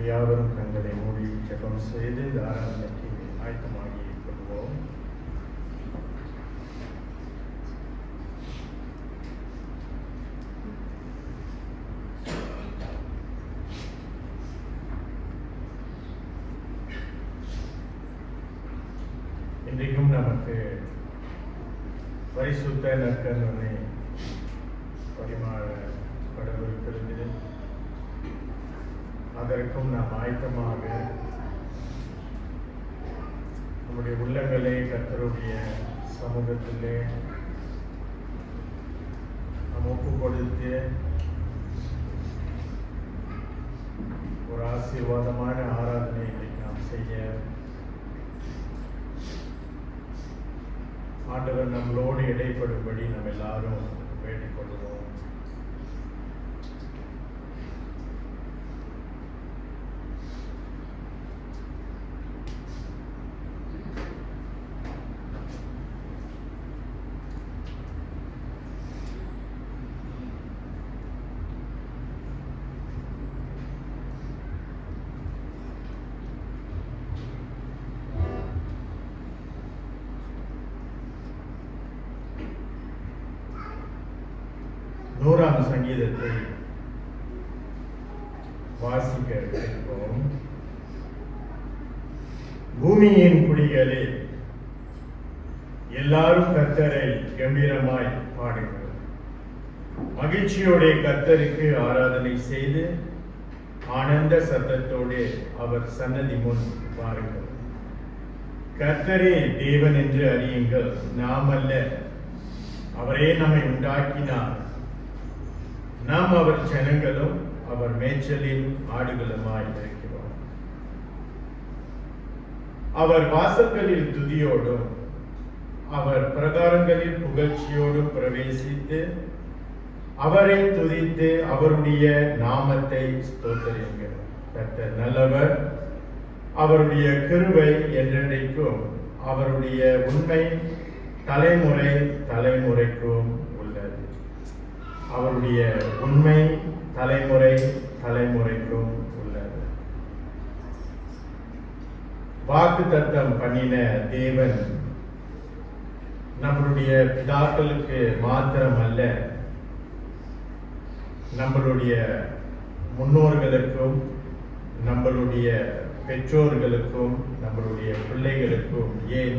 யாவரும் கண்களை மூடி ஜெபம் செய்து இந்த ஆராதனைக்கு ஆயத்தமாகி கொள்வோம். இன்றைக்கும் நமக்கு பரிசுத்த நற்கருணை பரிமாறப்படவிருக்கிறது. அதற்கும் நாம் ஆயத்தமாக நம்முடைய உள்ளங்களை கர்த்தருடைய சமூகத்திலே நாம் ஒப்பு கொடுத்து ஒரு ஆசீர்வாதமான ஆராதனைகளை நாம் செய்ய ஆண்டவர் நம்மளோடு இடைப்படும்படி நாம் எல்லாரும் வேண்டிக் கொள்வோம். நூறாம் சங்கீதத்தை வாசிக்க கேட்போம். பூமியின் குடிகளே, எல்லாரும் கர்த்தரை கம்பீரமாய் பாடுங்கள். மகிழ்ச்சியோட கர்த்தருக்கு ஆராதனை செய்து ஆனந்த சத்தத்தோடு அவர் சன்னதி முன் பாருங்கள். கர்த்தரே தேவன் என்று அறியுங்கள், நாம் அல்ல. அவரே நம்மை உண்டாக்கினார், நாம் அவர் ஜனங்களும் அவர் மேய்ச்சலின் ஆடுகளுமாய் இருக்கிறோம். அவர் வாசல்களில் துதியோடும் அவர் பிரகாரங்களில் புகழ்ச்சியோடும் பிரவேசித்து அவரை துதித்து அவருடைய நாமத்தை ஸ்தோத்திரியுங்கள். கர்த்தர் நல்லவர், அவருடைய கிருபை என்றென்றைக்கும், அவருடைய உண்மை தலைமுறை தலைமுறைக்கும் உள்ளது. அவருடைய உண்மை தலைமுறை தலைமுறைக்கும் உள்ளது. வாக்குத்தத்தம் பண்ணின தேவன் நம்மளுடைய பிதாக்களுக்கு மாத்திரம் அல்ல, நம்மளுடைய முன்னோர்களுக்கும் நம்மளுடைய பெற்றோர்களுக்கும் நம்மளுடைய பிள்ளைகளுக்கும், ஏன்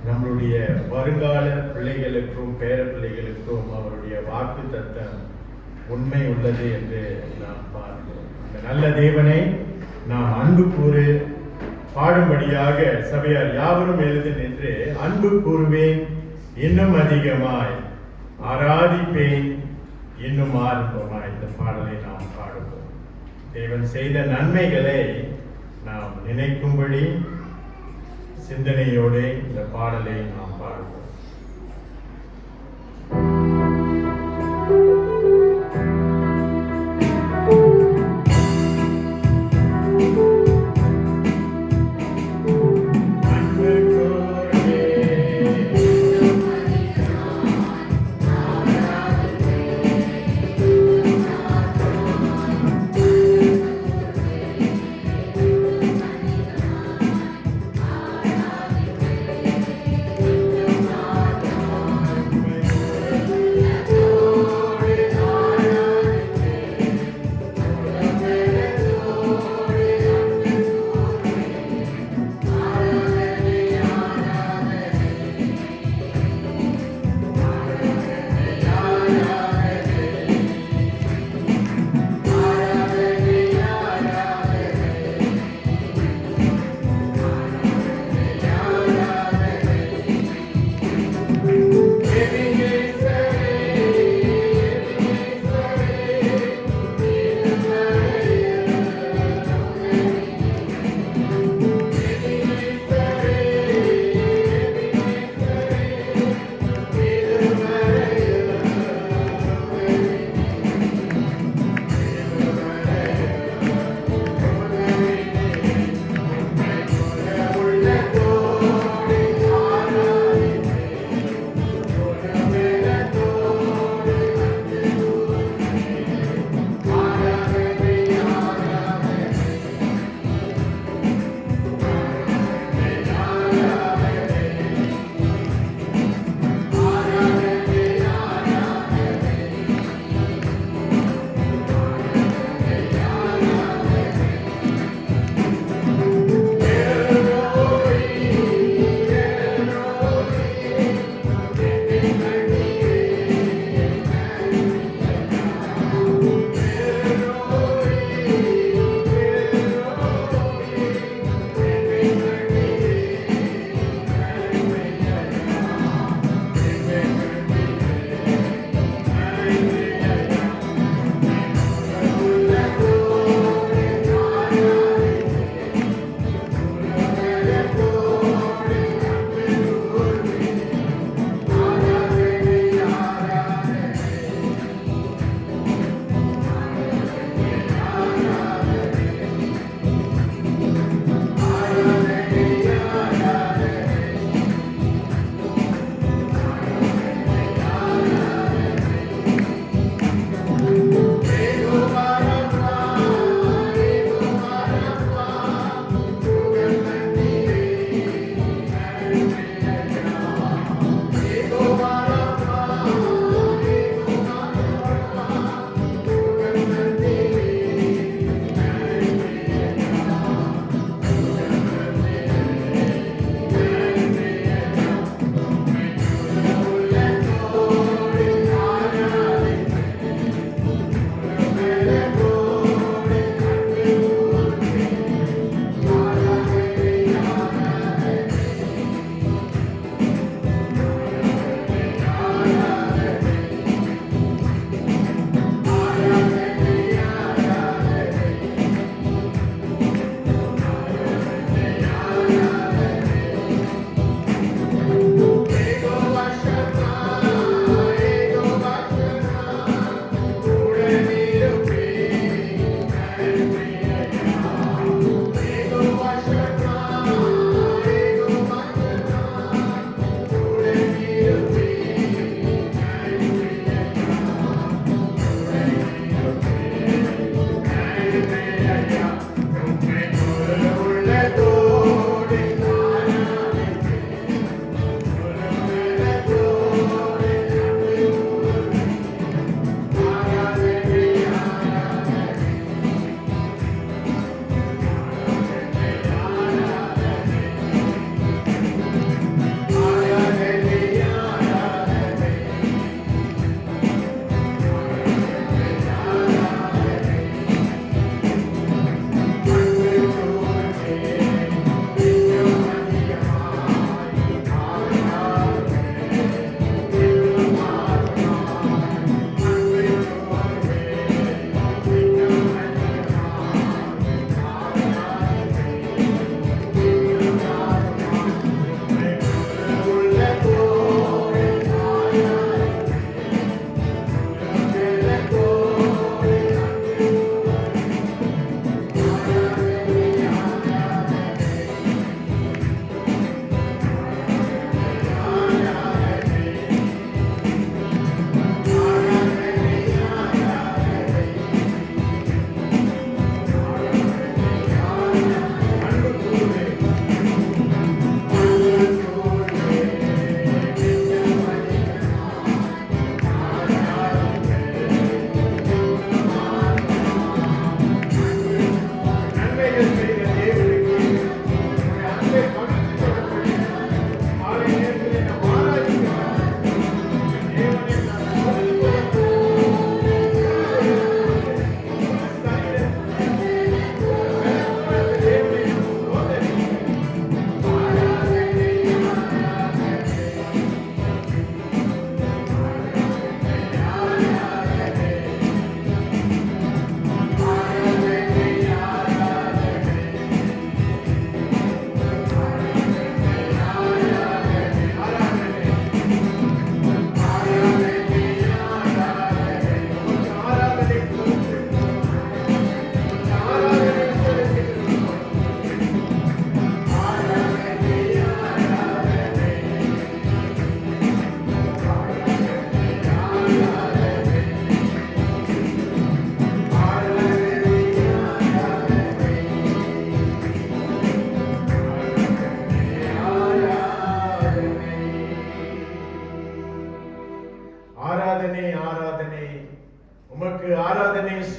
நம்மளுடைய வருங்கால பிள்ளைகளுக்கும் பேர பிள்ளைகளுக்கும் அவருடைய வாக்குத்தத்தம் உண்மை உள்ளது என்று நாம் பார்க்கிறோம். அந்த நல்ல தேவனை நாம் அன்பு கூறு பாடும்படியாக சபையார் யாவரும் எழுதி நின்று அன்பு கூறுவேன், இன்னும் அதிகமாய் ஆராதிப்பேன், இன்னும் ஆர்வமாய் இந்த பாடலை நாம் பாடுவோம். தேவன் செய்த நன்மைகளை நாம் நினைக்கும்படி சிந்தனையோடு இந்த பாடலை நாம் பாடுவோம். Thank you.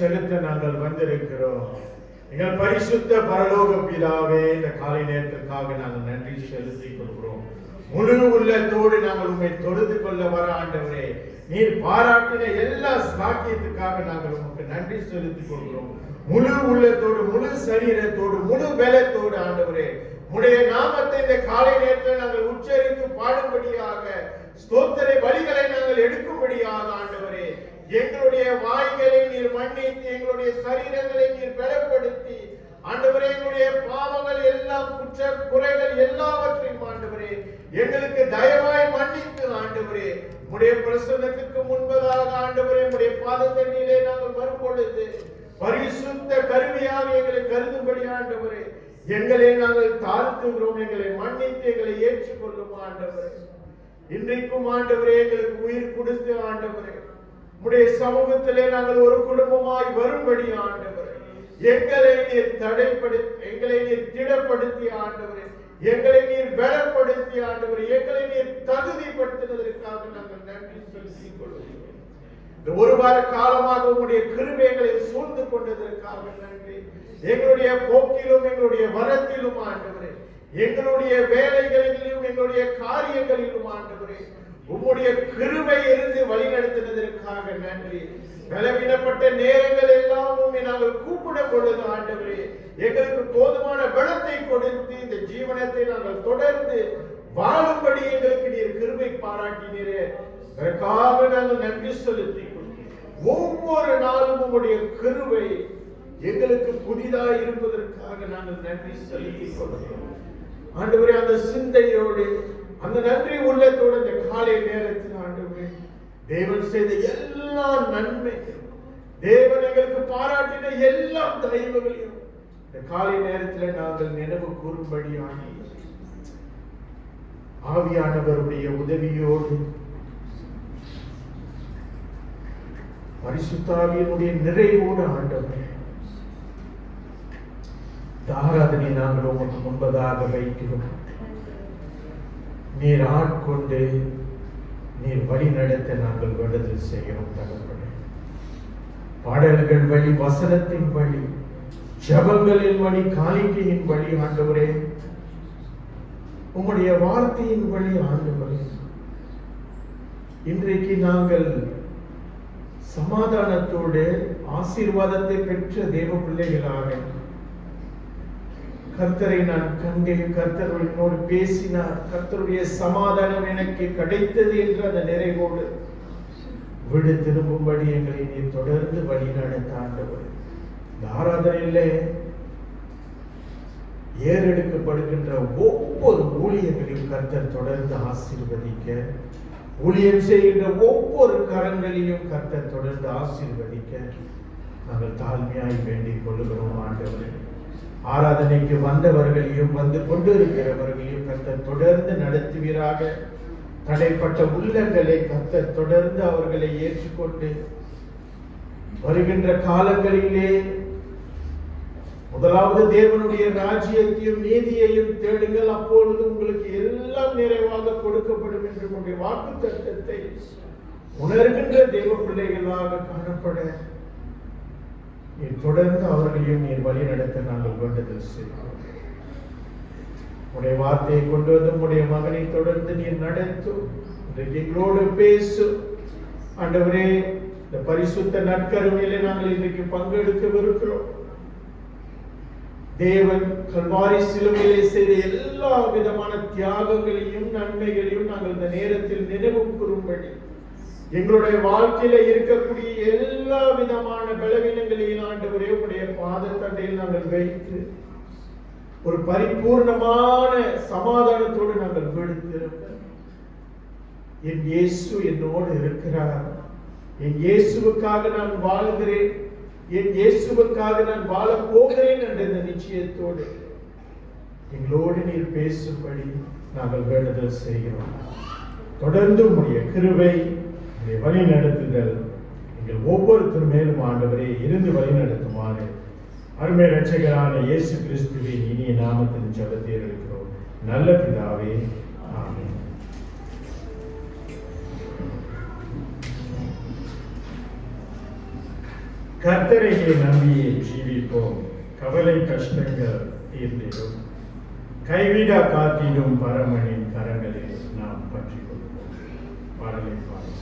செலுத்த நாங்கள் வந்திருக்கிறோம். எங்கள் பரிசுத்த பரலோக பிதாவே, இந்த காலை நேரத்திற்காக நாங்கள் நன்றி செலுத்திக் கொள்கிறோம். முழு உள்ளத்தோடு நாங்கள் உண்மை தொழுது கொள்ள வர ஆண்டவரே, நீர் பாராட்டின எல்லா சாக்கியத்துக்காக நாங்கள் உங்களுக்கு நன்றி செலுத்திக் கொள்கிறோம். முழு உள்ளத்தோடு, முழு சரீரத்தோடு, முழு பலத்தோடு ஆண்டவரே, உடைய நாமத்தை இந்த காலை நேரத்தில் நாங்கள் உச்சரித்து பாடும்படியாக, ஸ்தோத்திர பலிகளை நாங்கள் எடுக்கும்படியாக ஆண்டவரே, எங்களுடைய வாய்களை நீர் மன்னித்து, எங்களுடைய சரீரங்களை நீர் பலப்படுத்தி ஆண்டவரே, எங்களுடைய பாவங்கள் எல்லாம், குற்ற குறைகள் எல்லாவற்றையும் ஆண்டவரே எங்களுக்கு தயவாய் மன்னித்து ஆண்டவரே, உடைய பிரசன்னத்துக்கு முன்பதாக ஆண்டவரே, உடைய பாதத்தண்ணிலே நாங்கள் வரும்பொழுது பரிசுத்த கருவியாக எங்களை கருதும்படி ஆண்டவரே, எங்களை நாங்கள் தாழ்த்துகிறோம். எங்களை மன்னித்து எங்களை ஏற்றுக்கொள்ளும் ஆண்டவரே. இன்றைக்கும் ஆண்டவரே எங்களுக்கு உயிர் கொடுத்து ஆண்டவரே, உடைய சமூகத்திலே நாங்கள் ஒரு குடும்பமாய் வரும்படி ஆண்டவரே, எங்களை நீர் தடைப்படுத்தி, எங்களை நீர் திடப்படுத்தி ஆண்டவரே, எங்களை நீர் பலப்படுத்தி ஆண்டவரே, எங்களை நீர் தகுதிப்படுத்தினதற்காக நாங்கள் நன்றி செலுத்திக் கொள்கிறோம். இந்த ஒரு வார காலமாக உங்களுடைய கிருபைகளை சூழ்ந்து கொண்டதற்காக நன்றி. எங்களுடைய போக்கிலும் எங்களுடைய வரத்திலும் ஆண்டவரே, எங்களுடைய வேலைகளிலும் எங்களுடைய காரியங்களிலும் ஆண்டவரே, உம்முடைய கிருபை இருந்து வழிநடத்தினதற்காக நன்றி. பலவீனப்பட்ட நேரங்கள் எல்லாம் நாங்கள் கூப்பிடும் பொழுது ஆண்டவரே, எங்களுக்கு போதுமான பலத்தை கொடுத்து இந்த ஜீவனத்தை நாங்கள் தொடர்ந்து வாழும்படி எங்களுக்கு நீர் கிருபை பாராட்டினீரே, அதற்காக நாங்கள் நன்றி செலுத்தி ஒவ்வொரு நாளும் உங்களுடைய கிருபை எங்களுக்கு புதிதாக இருப்பதற்காக நாங்கள் நன்றி செலுத்திக் கொள்கிறோம் ஆண்டவரே. அந்த சிந்தையோடு, அந்த நன்றி உள்ளத்தோடு இந்த காலை நேரத்தில் ஆண்டவரே, தேவன் செய்த எல்லா நன்மை, தேவன் எங்களுக்கு பாராட்டின எல்லா தயவுகளையும் இந்த காலை நேரத்தில் நாங்கள் நினைவு கூறும்படி ஆவியானவருடைய உதவியோடு, பரிசுத்தாவியினுடைய நிறைவோடு ஆண்டவரே, ஆராதனை நாங்கள் உமக்கு முன்பதாக வைக்கிறோம். நீர் ஆட்கொண்டு நீர் வழி நடத்த நாங்கள் விடுதல் செய்கிறோம் தகப்பனே. பாடல்கள் வழி, வசனத்தின் வழி, ஜபங்களின் வழி, காணிக்கையின் வழி ஆண்டவரே, உம்முடைய வார்த்தையின் வழி ஆண்டவரே, இன்றைக்கு நாங்கள் சமாதானத்தோடு ஆசீர்வாதத்தை பெற்ற தேவ பிள்ளைகளாக, கர்த்தரை நான் கண்டேன், கர்த்தர் என்னோடு பேசினார், கர்த்தருடைய சமாதானம் எனக்கு கிடைத்தது என்ற அந்த நிறைவோடு விடு திரும்பும்படி எங்களை நீ தொடர்ந்து வழி நடத்த ஆண்டவர். இந்த ஆராதனையிலே ஏறெடுக்கப்படுகின்ற ஒவ்வொரு ஊழியர்களையும் கர்த்தர் தொடர்ந்து ஆசீர்வதிக்க, ஊழியம் செய்கின்ற ஒவ்வொரு கரங்களையும் கர்த்தர் தொடர்ந்து ஆசீர்வதிக்க நாங்கள் தாழ்மையாய் வேண்டிக் கொள்ளுகிறோம் ஆண்டவரே. ஆராதனைக்கு வந்தவர்களையும் வந்து கொண்டிருக்கிறவர்களையும் கர்த்தர் தொடர்ந்து நடத்துவீராக. தடைப்பட்ட உள்ளங்களை கர்த்தர் தொடர்ந்து அவர்களை ஏற்றுக்கொண்டு வருகின்ற காலங்களிலே முதலாவது தேவனுடைய ராஜ்யத்தையும் நீதியையும் தேடுங்கள், அப்பொழுது உங்களுக்கு எல்லாம் நிறைவாக கொடுக்கப்படும் என்று உங்களுடைய வாக்குத்தத்தத்தை உணர்கின்ற தேவ பிள்ளைகளாக காணப்பட நீர் தொடர்ந்து அவர்களையும் நீர் வழி நடத்த நாங்கள் வேண்டுதல் செய்கிறோம். உடைய வார்த்தையை கொண்டு வந்து உடைய மகனை தொடர்ந்து நீர் நடத்தும், எங்களோடு பேசும் ஆண்டவரே. இந்த பரிசுத்த நற்கருணையிலே நாங்கள் இன்றைக்கு பங்கெடுக்கவிருக்கிறோம். தேவன் கல்வாரி சிலுவையிலே செய்த எல்லா விதமான தியாகங்களையும் நன்மைகளையும் நாங்கள் இந்த நேரத்தில் நினைவு கூறும்படி, எங்களுடைய வாழ்க்கையில இருக்கக்கூடிய எல்லா விதமான பலவீனங்களையும் ஆண்டவரே உடைய பாதத்தண்டையில் நாங்கள் வைத்து ஒரு பரிபூர்ணமான சமாதானத்தோடு நாங்கள் விடுத்திருக்கிறோம். என் இயேசு என்னோடு இருக்கிறார், என் இயேசுவுக்காக நான் வாழ்கிறேன், என் இயேசுவுக்காக நான் வாழ போகிறேன் என்ற இந்த நிச்சயத்தோடு எங்களோடு நீர் பேசும்படி நாங்கள் வேண்டுதல் செய்கிறோம். தொடர்ந்து உடைய கிருபை, வழி நடத்துதல் எங்கள் ஒவ்வொருத்தர் மேலும் ஆண்டவரே இருந்து வழி நடத்துமாறு அருமை இரட்சகரான இயேசு கிறிஸ்துவின் இனிய நாமத்தில் ஜெபத்தை எடுக்கிறோம் நல்ல பிதாவே, ஆமென். கர்த்தரையே நம்பியே ஜீவிப்போம். கவலை கஷ்டங்கள் தீர்ந்திடும். கைவிடா காத்திடும் பரமனின் கரங்களில் நாம் பற்றிக் கொள்வோம். பாடலை பாடுவோம்.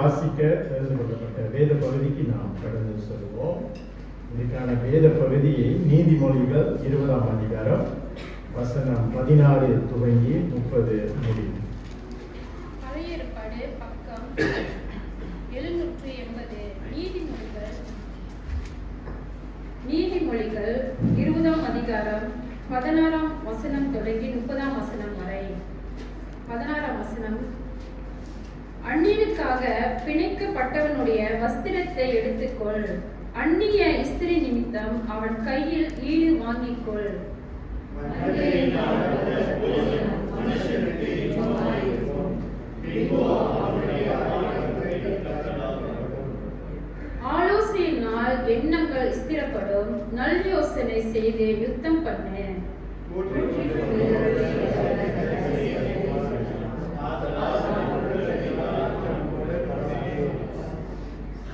வாசிக்க தெரிந்து கொள்ளப்பட்ட வேத பகுதிக்கு நாம் கடந்து செல்வோம். இதுக்கான வேத பகுதியை நீதிமொழிகள் 20ஆம் அதிகாரம் வசனம் 16 துவங்கி 30 முடியும். பழைய ஏற்பாடு பக்கம் 780. நீதிமொழிகள் 20ஆம் அதிகாரம் 16ஆம் வசனம் தொடங்கி 30ஆம் வசனம் வரை. 16ஆம் வசனம்: அந்நியனுக்காக பிணைக்கப்பட்டவனுடைய வஸ்திரத்தை எடுத்துக்கொள், அந்நிய ஸ்திரீ நிமித்தம் அவன் கையில் ஈடு வாங்கிக்கொள். ஆலோசனையினால் எண்ணங்கள் ஸ்திரப்படும். நல் யோசனை செய்து யுத்தம் பண்ணு.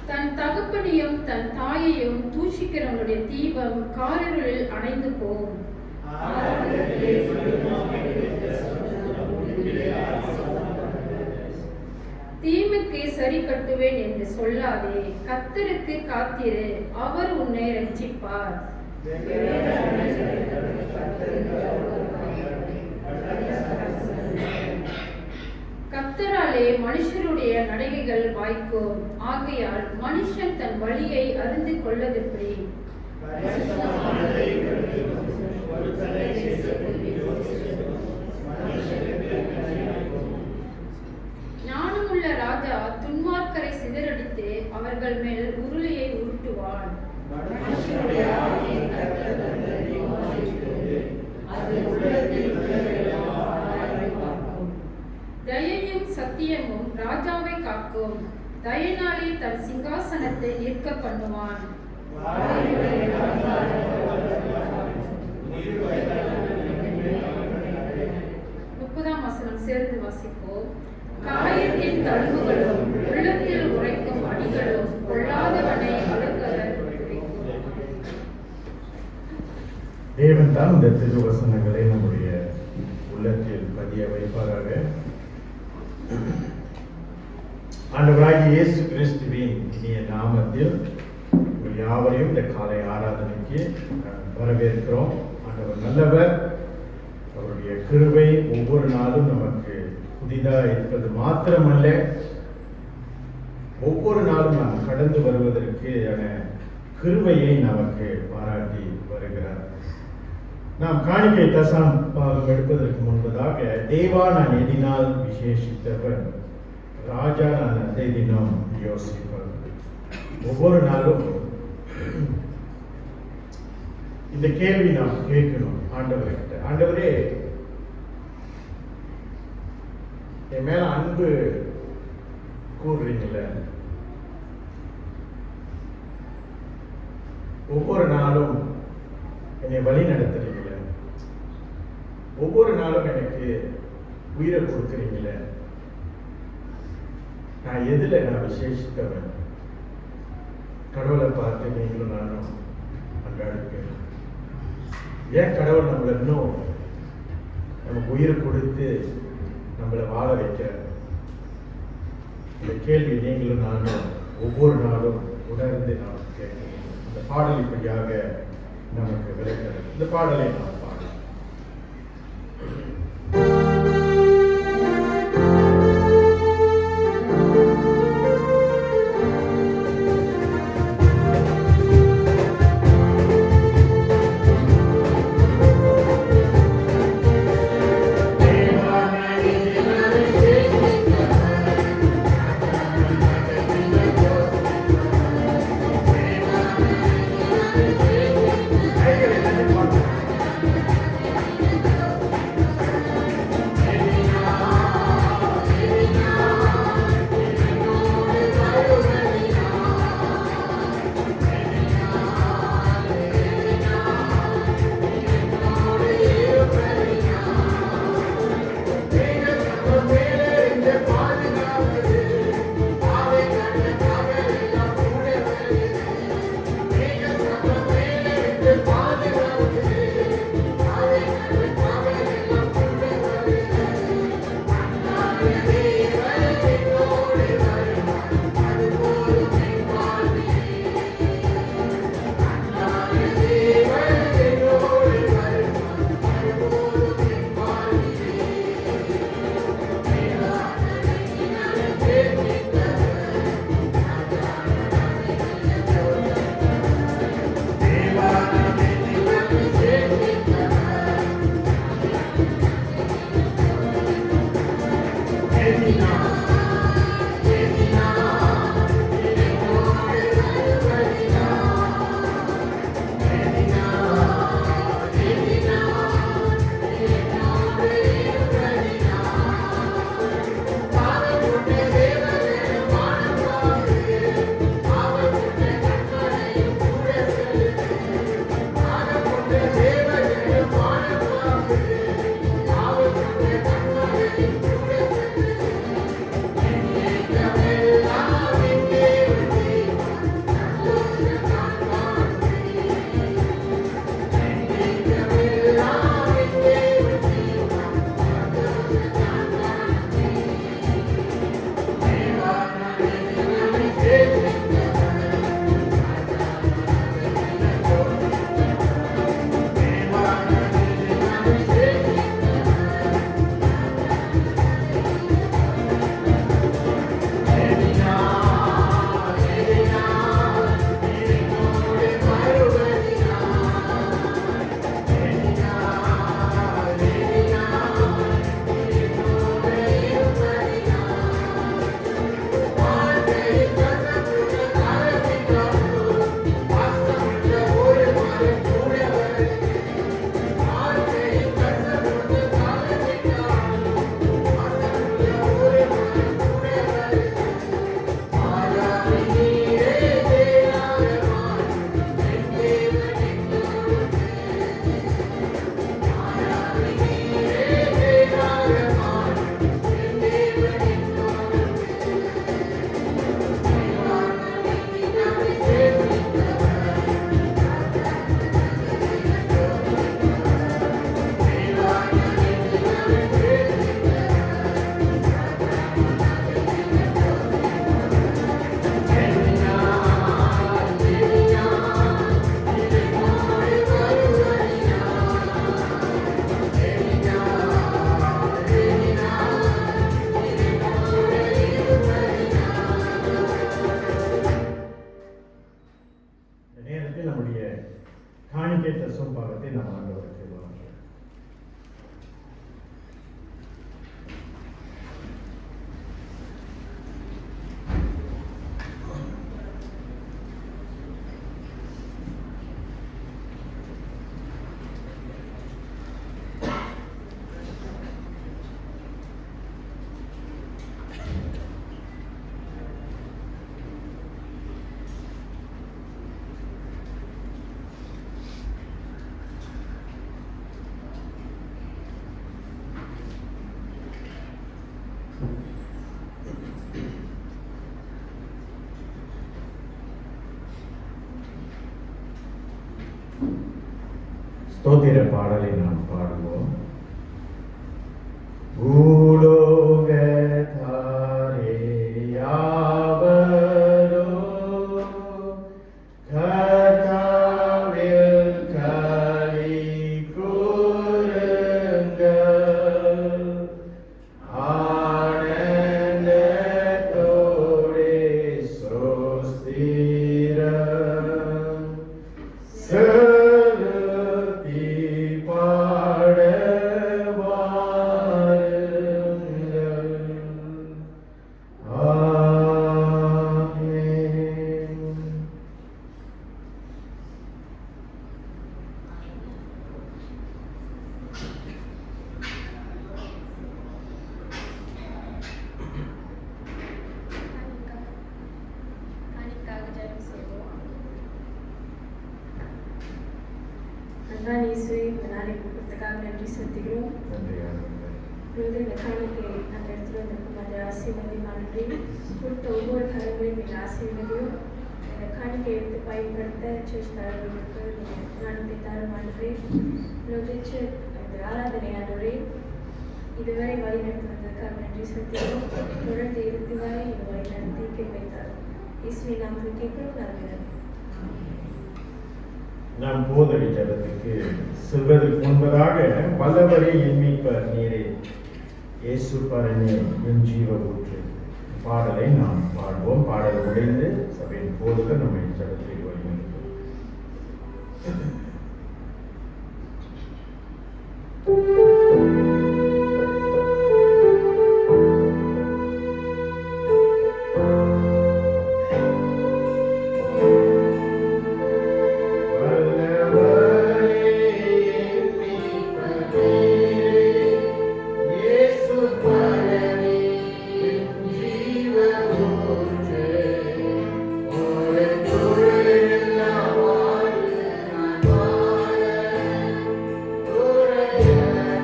தன் தகப்பனையும் தன் தாயையும் தூஷிக்கிறவனுடைய தீபம் காரிருளில் அணைந்து போகும். தீமைக்கு சரி கட்டுவேன் என்று சொல்லாதே. கர்த்தருக்கு காத்திரு, அவர் உன்னை ரட்சிப்பார். கர்த்தராலே மனுஷருடைய நடைகைகள் வாய்க்கும். ஆகையால் மனுஷன் தன் வழியை அறிந்து கொள்ளவில்லை. ஞானமுள்ள ராஜா துன்மார்க்கரை சிதறடித்து அவர்கள் மேல் உருளையை உருட்டுவான். தயையும் சத்தியமும் ராஜாவை காக்கும். தயனாலே தன் சிங்காசனத்தை நிற்க பண்ணுவான். முப்பதாம் வசனம் சேர்ந்து வாசிப்போம். காயத்தின் தழும்புகளும் உள்ளத்தில் உரைக்கும் அடிகளும் கொள்ளாதவனை அழுக்கவர். தேவன் தான் இந்த திருவசனங்களை நம்முடைய உள்ளத்தில் பதிய வைப்பாராக. ஆண்டவராகிய இயேசு கிறிஸ்துவின் இனிய நாமத்தில் உங்கள் யாவரையும் இந்த காலை ஆராதனைக்கு வரவேற்கிறோம். ஆண்டவர் நல்லவர். அவருடைய கிருபை ஒவ்வொரு நாளும் நமக்கு புதிதாக இருப்பது மாத்திரமல்ல, ஒவ்வொரு நாளும் நாம் கடந்து வருவதற்கான கிருபையை நமக்கு பாராட்டி வருகிறார். நாம் காணிக்கை தசாம் பாகம் எடுப்பதற்கு முன்பதாக தேவா நான் எதினால் விசேஷித்தவர், ராஜா நான் அதை தினம் யோசிப்பவர். ஒவ்வொரு நாளும் இந்த கேள்வி நாம் கேட்கணும் ஆண்டவர்கிட்ட. ஆண்டவரே, என் மேல அன்பு கூறுறீங்கள, ஒவ்வொரு நாளும் என்னை வழி நடத்துறீங்கள, ஒவ்வொரு நாளும் எனக்கு உயிரை கொடுக்குறீங்கள, நான் எதுல நான் விசேஷித்தவன்? கடவுளை பார்த்து நீங்களும் நானும் அன்றாடுப்பேன். ஏன் கடவுள் நம்மளை இன்னும் நமக்கு உயிரை கொடுத்து நம்மளை வாழ வைக்க? இந்த கேள்வி நீங்களும் நானும் ஒவ்வொரு நாளும் உணர்ந்து நாம் கேட்கணும். இந்த பாடல் இப்படியாக நமக்கு விளக்கிறது. இந்த பாடலை நாம் பாடலாம். ஸ்தோத்திர பாடலை நாம் பாடுவோம். பூலோகத்தாரே யாவரோ கர்த்தாவில் களி கூருங்கள், ஆனந்தத்தோடே ஸ்தோத்திரம் செலுத்தி பாட வாருங்கள். ஆமென். காணிக்காக ஜெபம் செய்வோம். அன்பான இயேசுவே, இந்த நாளை கொடுத்ததுக்காக நன்றி செலுத்துகிறோம். நன்றி ஆண்டவரே. இப்பொழுது இந்த காணிக்கை அந்த இடத்துல வந்திருக்கும் அந்த ஆசீர்வாதம் நன்றி கொடுத்த ஒவ்வொரு கரங்களையும் நீங்கள் ஆசீர்வதியும் இந்த காணிக்கை எடுத்து பயன்படுத்த சர்ச் தலைவர்களுக்கு ஞானத்தை தரும் ஆண்டவரே. உலகிச்சு அந்த ஆராதனை ஆண்டவரே இதுவரை வழி நடத்தி வந்ததுக்காக நன்றி செலுத்துகிறோம். தொடர்ந்து இறுதி வரை நீங்கள் வழி நடத்தி கேட்பார். இயேசுவின் நாமத்தில் கேட்கிறோம் நல்லது. நாம் போதனை ஜபத்துக்கு செல்வதற்கு முன்பதாக வல்லவரே என் மீட்பர் நீரே இயேசு பரனே என் ஜீவ ஊற்று பாடலை நாம் பாடுவோம். பாடல் முடிந்து சபையின் போதகர் நம்மை ஜபத்தில் வழிநடத்தும். Yeah.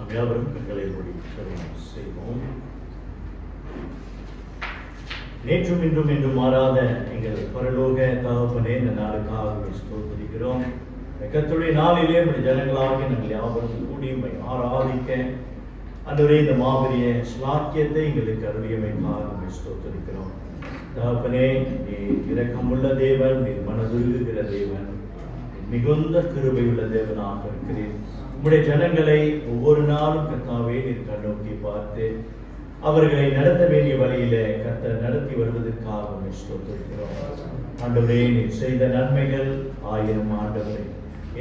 நாம் யாவரும் கண்களை மூடி செய்வோம். நேற்றும் இன்றும் என்றும் மாறாத எங்கள் பரலோக தகப்பனே, இந்த நாளுக்காக ஸ்தோத்திரிக்கிறோம். கர்த்தருடைய நாளிலே ஜனங்களாக நாங்கள் யாவரும் கூடி ஆராதிக்க ஆண்டவரே இந்த மாபெரிய ஸ்லாக்கியத்தை எங்களுக்கு அருளியமைக்காக ஸ்தோத்திரிக்கிறோம். தகப்பனே, நீ இரக்கமுள்ள தேவன், நீ மனதுருகுகிற தேவன், மிகுந்த கிருபையுள்ள தேவனாக இருக்கிறேன். உம்முடைய ஜனங்களை ஒவ்வொரு நாளும் கர்த்தாவே நீர் கண்ணோக்கி பார்த்து அவர்களை நடத்த வேண்டிய வழியில கர்த்தர் நடத்தி வருவதற்காக ஸ்தோத்திரிக்கிறோம். ஆண்டவரே, நீர் செய்த நன்மைகள் ஆயிரம். ஆண்டவரே,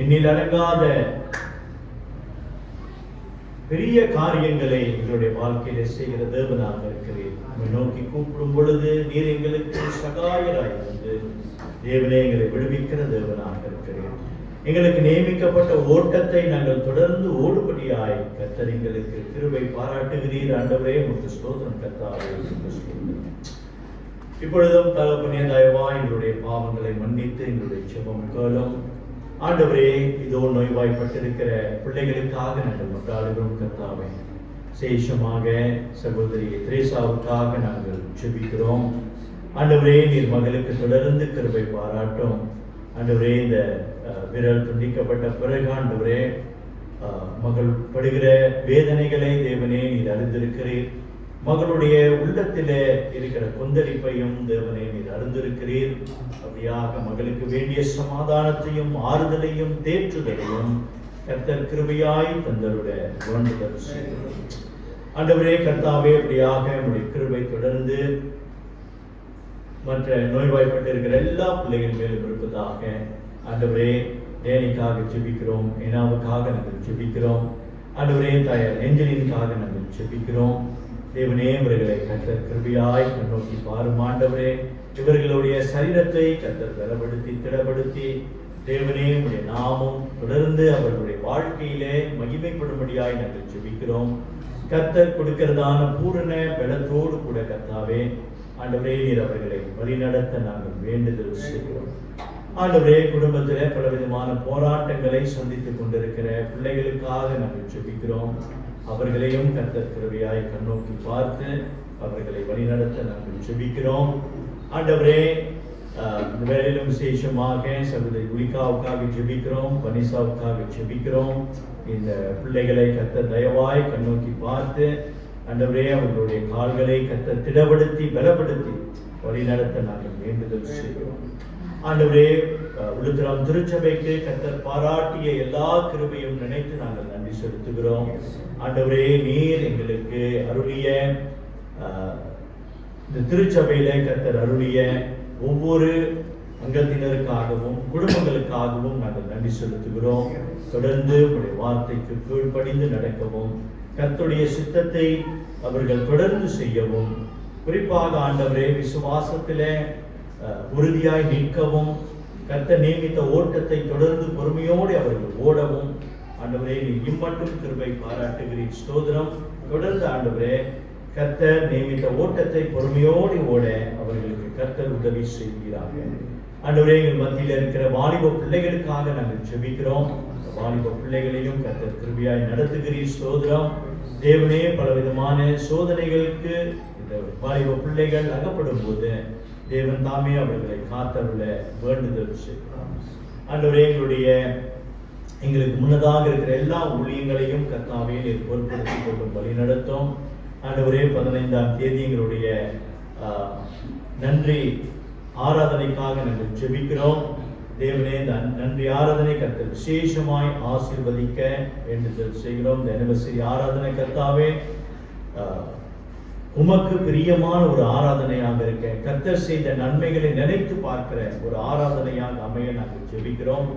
எண்ணில் அடங்காத பெரிய காரியங்களை எங்களுடைய வாழ்க்கையில செய்கிற தேவனாக இருக்கிறேன். உம்மை நோக்கி கூப்பிடும் பொழுது நீர் எங்களுக்கு சகாயராய் இருந்து தேவனே எங்களை விடுவிக்கிற தேவனாக இருக்கிறேன். எங்களுக்கு நியமிக்கப்பட்ட ஓட்டத்தை நாங்கள் தொடர்ந்து ஓடுபடியாய் கர்த்தர் எங்களுக்கு கிருபை பாராட்டுகிறீர். ஆண்டவரே, உமக்கு ஸ்தோத்திரம் கர்த்தாவே. இப்பொழுதும் தகப்பனே, தயவா எங்களுடைய பாவங்களை மன்னித்து எங்களுடைய ஜெபம் கேளும். ஆண்டவரே, இதோ நோய்வாய்ப்பட்டிருக்கிற பிள்ளைகளுக்காக நாங்கள் மன்றாடுகிறோம் கர்த்தாவே. விசேஷமாக சகோதரி திரேசாவுக்காக நாங்கள் ஜெபிக்கிறோம். ஆண்டவரே, நீர் மகளுக்கு தொடர்ந்து கிருபை பாராட்டும். ஆண்டவரே, இந்த விரல் துண்டிக்கப்பட்ட பிறகு ஆண்டவரே மகள் படுகிற வேதனைகளை தேவனே நீர் அறிந்திருக்கிறீர். மகளுடைய உள்ளத்திலே இருக்கிற கொந்தளிப்பையும் தேவனே நீர் அறிந்திருக்கிறீர். அப்படியாக மகளுக்கு வேண்டிய சமாதானத்தையும் ஆறுதலையும் தேற்றுதலையும் கர்த்தர் கிருபையாய் தந்தருட வேண்டுதல் செய்கிறோம். ஆண்டவரே கர்த்தாவே, அப்படியாக உடைய கிருபை தொடர்ந்து மற்ற நோய்வாய்ப்பட்டிருக்கிற எல்லா பிள்ளைகள் மேலும் இருப்பதாக. ஆண்டவரே, டேனிக்காக ஜெபிக்கிறோம், ஏனாவுக்காக நாங்கள் ஜெபிக்கிறோம். ஆண்டவரே, தாயார் ஏஞ்சலினுக்காக நாங்கள் ஜெபிக்கிறோம். தேவனே, இவர்களை கர்த்தர் கிருபையாய் நோக்கி பாரும். ஆண்டவரே, இவர்களுடைய சரீரத்தை கர்த்தர் பலப்படுத்தி திடப்படுத்தி தேவனே உடைய நாமம் தொடர்ந்து அவர்களுடைய வாழ்க்கையிலே மகிமைப்படும்படியாய் நாங்கள் ஜெபிக்கிறோம். கர்த்தர் கொடுக்கிறதான பூரண பலத்தோடு கூட கர்த்தாவே ஆண்டவரே நீர் அவர்களை வழிநடத்த நாங்கள் வேண்டுதல் செய்கிறோம். ஆண்டவரே, குடும்பத்திலே பலவிதமான போராட்டங்களை சந்தித்துக் கொண்டிருக்கிற பிள்ளைகளுக்காக நாங்கள் ஜெபிக்கிறோம். அவர்களையும் கர்த்தர் கிருபையாய் கண்ணோக்கி பார்த்து அவர்களை வழிநடத்த நாங்கள் ஜெபிக்கிறோம். ஆண்டவரே, இந்த வேளையிலும் விசேஷமாக சகோதரி குலிகாவுக்காக ஜெபிக்கிறோம், பனிசாவுக்காக ஜெபிக்கிறோம். இந்த பிள்ளைகளை கர்த்தர் தயவாய் கண்ணோக்கி பார்த்து ஆண்டவரே அவர்களுடைய கால்களை கர்த்தர் திடப்படுத்தி பலப்படுத்தி வழிநடத்த நாங்கள் வேண்டுதல் செய்கிறோம். ஆண்டவரே, உளுத்தரம் திருச்சபைக்கு கர்த்தர் பாராட்டிய எல்லா கிருபையும் நினைத்து நாங்கள் நன்றி செலுத்துகிறோம். ஆண்டவரே, நீர் எங்களுக்கு அருளிய இந்த திருச்சபையில கர்த்தர் அருளிய ஒவ்வொரு அங்கத்தினருக்காகவும் குடும்பங்களுக்காகவும் நாங்கள் நன்றி செலுத்துகிறோம். தொடர்ந்து உங்களுடைய வார்த்தைக்கு கீழ்ப்படிந்து நடக்கவும் கர்த்தருடைய சித்தத்தை அவர்கள் தொடர்ந்து செய்யவும், குறிப்பாக ஆண்டவரே விசுவாசத்திலே உறுதியாய் நிற்கவும், கர்த்தர் நியமித்த ஓட்டத்தை தொடர்ந்து பொறுமையோடு அவர்கள் ஓடவும் ஆண்டவரே நீர் இம்மட்டும் கிருபை பாராட்டுகிறீர். ஸ்தோத்திரம். தொடர்ந்து ஆண்டவரே கர்த்தர் நியமித்த ஓட்டத்தை பொறுமையோடு ஓட அவர்களுக்கு கர்த்தர் உதவி செய்கிறார்கள். ஆண்டவரே, எங்கள் மத்தியில் இருக்கிற வாலிப பிள்ளைகளுக்காக நாங்கள் ஜெபிக்கிறோம். வாலிப பிள்ளைகளையும் கர்த்தர் கிருபையாய் நடத்துகிறீர். ஸ்தோத்திரம். தேவனே, பலவிதமான சோதனைகளுக்கு இந்த வாலிப பிள்ளைகள் அகப்படும் போது தேவன் தாமே அவர்களை காத்தருள வேண்டுதல் செய்கிறோம். ஆண்டவரே, எங்களுக்கு முன்னதாக இருக்கிற எல்லா ஊழியங்களையும் கர்த்தாவே நீர் பொறுப்படுத்திக் கொள்ளும் வழி நடத்தும். ஆண்டவரே, 15ஆம் தேதி எங்களுடைய நன்றி ஆராதனைக்காக நாங்கள் ஜெபிக்கிறோம். தேவனே, இந்த நன்றி ஆராதனை கர்த்தர் விசேஷமாய் ஆசீர்வதிக்க வேண்டுதல் செய்கிறோம். இந்த அனிவர்சரி ஆராதனை கர்த்தாவே உமக்கு பிரியமான ஒரு ஆராதனையாக இருக்க, கர்த்தர் செய்த நன்மைகளை நினைத்து பார்க்கிற ஒரு ஆராதனையாக அமைய நாங்கள் ஜெபிக்கிறோம்.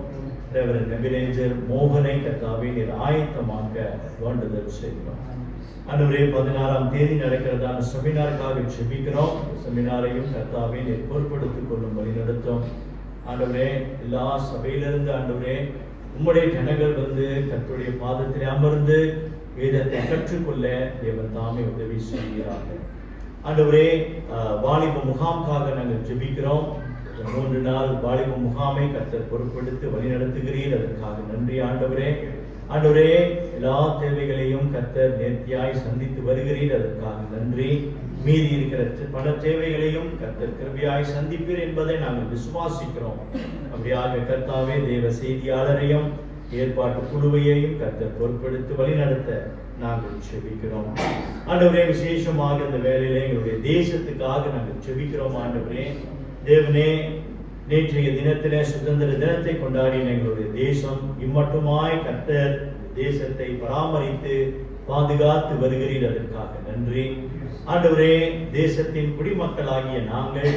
ரெவரண்ட் எபினேசர் மோகனை கர்த்தாவே நீர் ஆயத்தமாக்க வேண்டுதல் செய்கிறோம். ஆண்டவரே, 16ஆம் தேதி நடக்கிறதான செமினாருக்காக ஜெபிக்கிறோம். செமினாரையும் கர்த்தாவே நீர் பொறுப்படுத்திக் கொள்ளும் வழி நடத்தும். ஆண்டவரே, எல்லா சபையிலிருந்து ஆண்டவரே உம்முடைய ஜனங்கள் வந்து கர்த்தருடைய பாதத்திலே அமர்ந்து வேதத்தை கற்றுக்கொள்ள தேவன் தாமே உதவி செய்கிறார்கள். ஆண்டவரே, வாலிப முகாமுக்காக நாங்கள் ஜெபிக்கிறோம். 3 நாள் வாலிப முகாமை கர்த்தர் பொறுப்படுத்தி வழி நடத்துகிறீர். அதற்காக நன்றி ஆண்டவரே. ஆண்டவரே, எல்லா தேவைகளையும் கர்த்தர் நேர்த்தியாய் சந்தித்து வருகிறீர், அதற்காக நன்றி. மீதி இருக்கிற பண தேவைகளையும் கர்த்தர் கிருபையாய் சந்திப்பீர் என்பதை நாங்கள் விசுவாசிக்கிறோம். அப்படியாக கர்த்தாவே, தேவ செய்தியாளரையும் ஏற்பாட்டு குழுவையையும் கர்த்தர் பொறுப்பெடுத்து வழிநடத்த நாங்கள் செபிக்கிறோம். ஆண்டவரே, விசேஷமாக இந்த வேலையில எங்களுடைய தேசத்துக்காக நாங்கள் செபிக்கிறோம். ஆண்டவரே தேவனே, நேற்றைய தினத்திலே சுதந்திர தினத்தை கொண்டாடின எங்களுடைய தேசம் இம்மட்டுமாய் கர்த்தர் தேசத்தை பராமரித்து பாதுகாத்து வருகிறீர், அதற்காக நன்றி. ஆண்டவரே, தேசத்தின் குடிமக்களாகிய நாங்கள்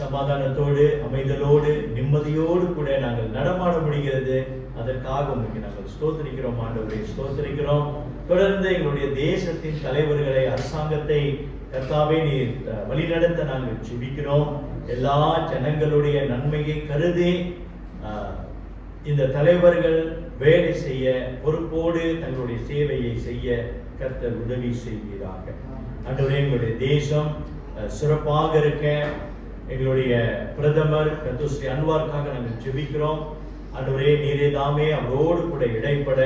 சமாதானத்தோடு, அமைதலோடு, நிம்மதியோடு கூட நாங்கள் நடமாட முடிகிறது. அதற்காக உங்களுக்கு நாங்கள் ஸ்தோத்திரிக்கிறோம். ஆண்டவரே, ஸ்தோத்திரிக்கிறோம். தொடர்ந்து எங்களுடைய தேசத்தின் தலைவர்களை, அரசாங்கத்தை கர்த்தாவே நீர் வழிநடத்த நாங்கள் ஜெபிக்கிறோம். எல்லா ஜனங்களுடைய நன்மையை கருதி இந்த தலைவர்கள் வேலை செய்ய, பொறுப்போடு தங்களுடைய சேவையை செய்ய கர்த்தர் உதவி செய்கிறார்கள். ஆண்டவரே, எங்களுடைய தேசம் சிறப்பாக இருக்க எங்களுடைய பிரதமர் ஸ்ரீ அன்வாருக்காக நாங்கள் ஜெபிக்கிறோம். ஆண்டவரே, நீரே தாமே அவரோடு கூட இடைப்பட,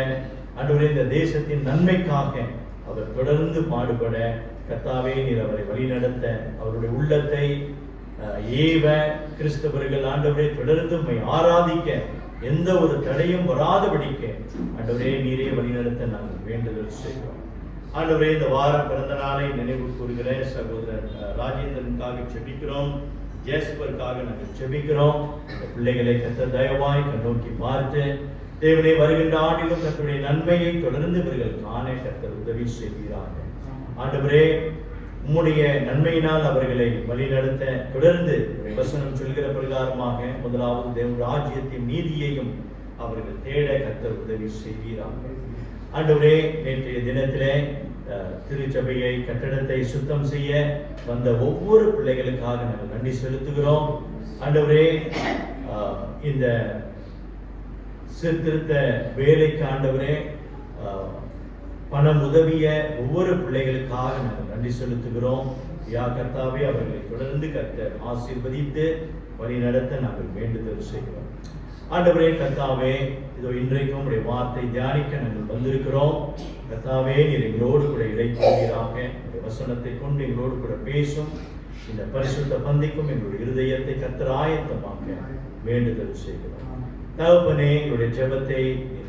ஆண்டவரே இந்த தேசத்தின் நன்மைக்காக அவர் தொடர்ந்து பாடுபட கர்த்தாவே நீர் அவரை வழிநடத்த, அவருடைய உள்ளத்தை ஏவ, கிறிஸ்தவர்கள் ஆண்டவரே தொடர்ந்து உம்மை ஆராதிக்க எந்த ஒரு தடையும் வராதபடிக்க ஆண்டவரே நீரே வழிநடத்த நாங்கள் வேண்டுதல் செய்கிறோம். ஆண்டவரே, இந்த வார பிறந்த நாளை நினைவு கூறுகிற சகோதரர் ராஜேந்திரனுக்காக செபிக்கிறோம். ஜேஸ்பருக்காக நாங்கள் செபிக்கிறோம். பிள்ளைகளை கர்த்தர் தயவாய் கண்ணோக்கி பார்த்து தேவனே, வருகின்ற ஆண்டிலும் கர்த்தருடைய நன்மையை தொடர்ந்து இவர்கள் காண கர்த்தர் உதவி செய்கிறார்கள். ஆண்டவரே, உம்முடைய நன்மையினால் அவர்களை வழிநடத்த தொடர்ந்து வசனம் சொல்கிற பிரகாரமாக முதலாவது தேவ ராஜ்யத்தின் நீதியையும் அவர்கள் தேட கர்த்தர் உதவி செய்கிறார்கள். ஆண்டவரே, நேற்றைய தினத்திலே திருச்சபையை கட்டடத்தை சுத்தம் செய்ய வந்த ஒவ்வொரு பிள்ளைகளுக்காக நாங்கள் நன்றி செலுத்துகிறோம். ஆண்டவரே, இந்த சீர்திருத்த வேலைக்கு ஆண்டவரே பணம் உதவிய ஒவ்வொரு பிள்ளைகளுக்காக நாங்கள் நன்றி செலுத்துகிறோம். யா கர்த்தாவே, அவர்களை தொடர்ந்து கர்த்தர் ஆசீர்வதித்து வழி நடத்த நாங்கள் வேண்டுதல் செய்கிறோம். ஆண்டவரே கர்த்தாவே, இதோ இன்றைக்கும் உடைய வார்த்தை தியானிக்க நாங்கள் வந்திருக்கிறோம். கர்த்தாவே, நீர் எங்களோடு கூட இடைப்படுவீராக. இந்த வசனத்தை கொண்டு எங்களோடு கூட பேசும். இந்த பரிசுத்த பந்திக்கும் எங்களுடைய இருதயத்தை கர்த்தர் ஆயத்தமாக்க வேண்டுதல் செய்கிறோம். தகப்பனே, எங்களுடைய ஜெபத்தை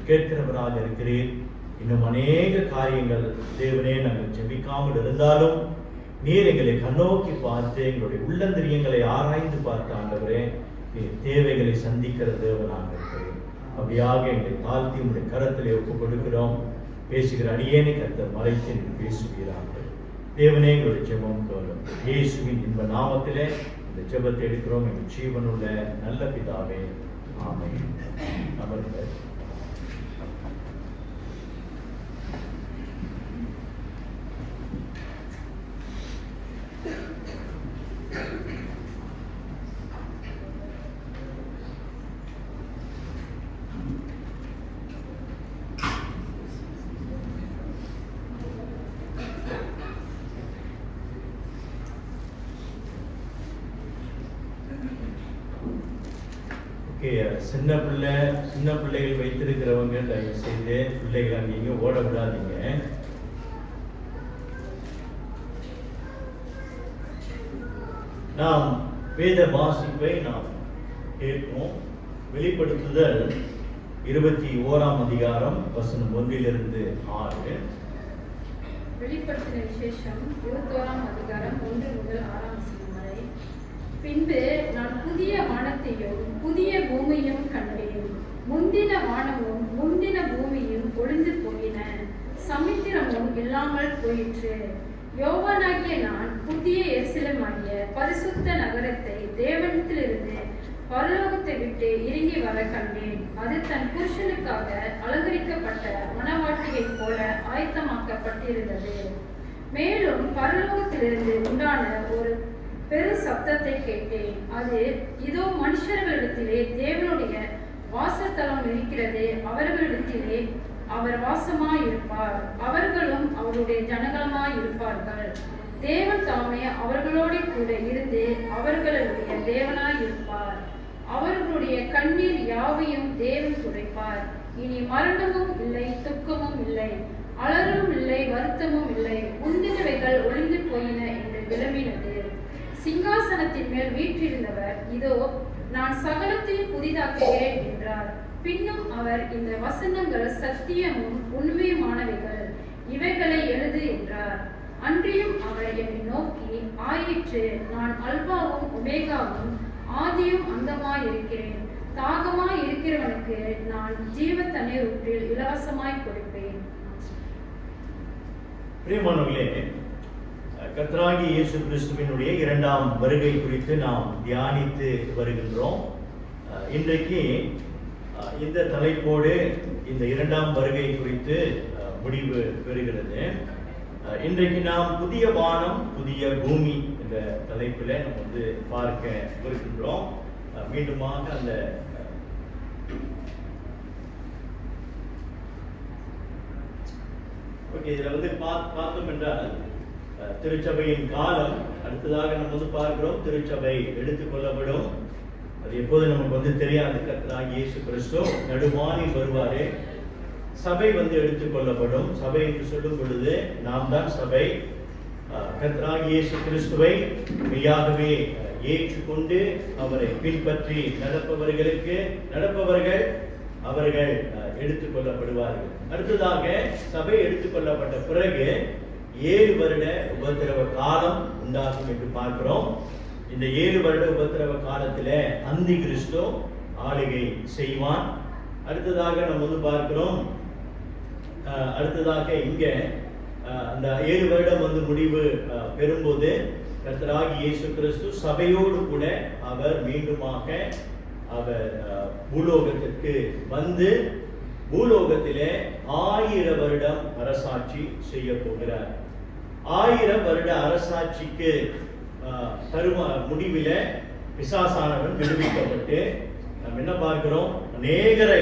கேட்கிறவராக இருக்கிறீர். இன்னும் அநேக காரியங்கள் தேவனே நாங்கள் ஜெபிக்காமல் இருந்தாலும் நீர் எங்களை கண்ணோக்கி பார்த்து எங்களுடைய உள்ளந்திரியங்களை ஆராய்ந்து பார்த்து ஆண்டவரே நீர் தேவைகளை சந்திக்கிற தேவனாக இருக்கிறேன். அப்படியாக எங்களை தாழ்த்தி உங்களுடைய கரத்திலே ஒப்புக் கொடுக்கிறோம். பேசுகிற அடியேனை கர்த்தர் மறைத்து பேசுகிறார்கள். தேவனே, எங்களுடைய ஜெபம் கேளும். இயேசுவின் இன்ப நாமத்திலே இந்த ஜெபத்தை எடுக்கிறோம். எங்கள் ஜீவனுள்ள நல்ல பிதாவே, ஆமென். அமர்ந்த சின்ன பிள்ளைகள் வைத்திருக்கிறவங்க தயவு செய்து பிள்ளைகள் அங்கீங்க ஓட விடாதீங்க. நாம் வேத வாசிப்பை நாம் கேட்போம். வெளிப்படுத்துதல் 21ஆம் அதிகாரம் வசனம் 1 - 6. வெளிப்படுத்தின விசேஷம் 21ஆம் அதிகாரம் 1 முதல் 6ஆம் வசனம் வரை. பின்பு நான் புதிய வானத்தையும் புதிய பூமியையும் கண்டேன். முந்தின வானமும் முந்தின பூமியும் ஒளிந்து போயின, சமுத்திரமும் இல்லாமல் போயிற்று. யோவானாகிய நான் புதிய எருசலேமாகிய பரிசுத்த நகரத்தை தேவனிடத்திலிருந்து பரலோகத்தை விட்டு இறங்கி வர கண்டேன். அது தன் புருஷனுக்காக அலங்கரிக்கப்பட்ட மணவாட்டியைப் போல ஆயத்தமாக்கப்பட்டிருந்தது. மேலும் பரலோகத்திலிருந்து உண்டான ஒரு பெரு சப்தத்தை கேட்டேன். அது, இதோ மனுஷர்களிடத்திலே தேவனுடைய வாசஸ்தலம் இருக்கிறது, அவர்களிடத்திலே அவர் வாசமாயிருப்பார், அவர்களும் அவருடைய ஜனங்களுமாயிருப்பார்கள். தேவன் தாமே அவர்களோட கூட இருந்து அவர்களுடைய தேவனாயிருப்பார். அவர்களுடைய கண்ணீர் யாவையும் தேவன் துடைப்பார். இனி மரணமும் இல்லை, துக்கமும் இல்லை, அலறலும் இல்லை, வருத்தமும் இல்லை, முந்தினவைகள் ஒளிந்து போயின என்று விளம்பினது. சிங்காசனத்தின் மேல் வீற்றிருந்தவர், இதோ நான் சகலத்தையும் புதிதாக்குகிறேன் என்றார். பின்னும் அவர், இந்த வசனங்கள் சத்தியமும் உண்மையுமானவைகள், இவைகளை எழுது என்றார். அன்றியும் அவர் என்னை நோக்கி, ஆயிற்று, நான் அல்பாவும் ஒமேகாவும் ஆதியும் அந்தமாயிருக்கிறேன். தாகமாய் இருக்கிறவனுக்கு நான் ஜீவ தண்ணீர் ஊற்றில் இலவசமாய் கொடுப்பேன். பிரியமானவர்களே, கர்த்தராகிய இயேசு கிறிஸ்துவினுடைய இரண்டாம் வருகை குறித்து நாம் தியானித்து வருகின்றோம். இன்றைக்கு இந்த தலைப்போடு இந்த இரண்டாம் வருகை குறித்து முடிவு பெறுகிறது. இன்றைக்கு நாம் புதிய வானம் புதிய பூமி என்ற தலைப்பில் நம்ம பார்க்க இருக்கின்றோம். மீண்டுமாக அந்த இதுல பார்த்தோம் என்றால் திருச்சபையின் காலம், அடுத்ததாக நம்ம பார்க்கிறோம் திருச்சபை எடுத்துக்கொள்ளப்படும். அது எப்போது நமக்கு தெரியாது. கர்த்தராகிய இயேசு கிறிஸ்து நடுவானில் வருவாரே, சபை எடுத்துக்கொள்ளப்படும். சபை என்று சொல்லும் பொழுது நாம் தான் சபை. கர்த்தராகிய இயேசு கிறிஸ்துவை மெய்யாகவே ஏற்றுக்கொண்டு அவரை பின்பற்றி நடப்பவர்கள் அவர்கள் எடுத்துக்கொள்ளப்படுவார்கள். அடுத்ததாக சபை எடுத்துக்கொள்ளப்பட்ட பிறகு 7 வருட உபத்திரவ காலம் உண்டாகும் என்று பார்க்கிறோம். இந்த 7 வருட உபத்திரவ காலத்தில அந்தி கிறிஸ்து ஆளுகை செய்வான். அடுத்ததாக நம்ம பார்க்கிறோம். அடுத்ததாக இங்க அந்த 7 வருடம் முடிவு பெறும்போது கர்த்தராகிய இயேசு கிறிஸ்து சபையோடு கூட அவர் மீண்டுமாக அவர் பூலோகத்திற்கு வந்து பூலோகத்திலே 1000 வருடம் அரசாட்சி செய்ய போகிறார். 1000 வருட அரசாட்சிக்கு முடிவில பிசாசானவன் விடுவிக்கப்பட்டு நாம் என்ன பார்க்கிறோம்? அநேகர்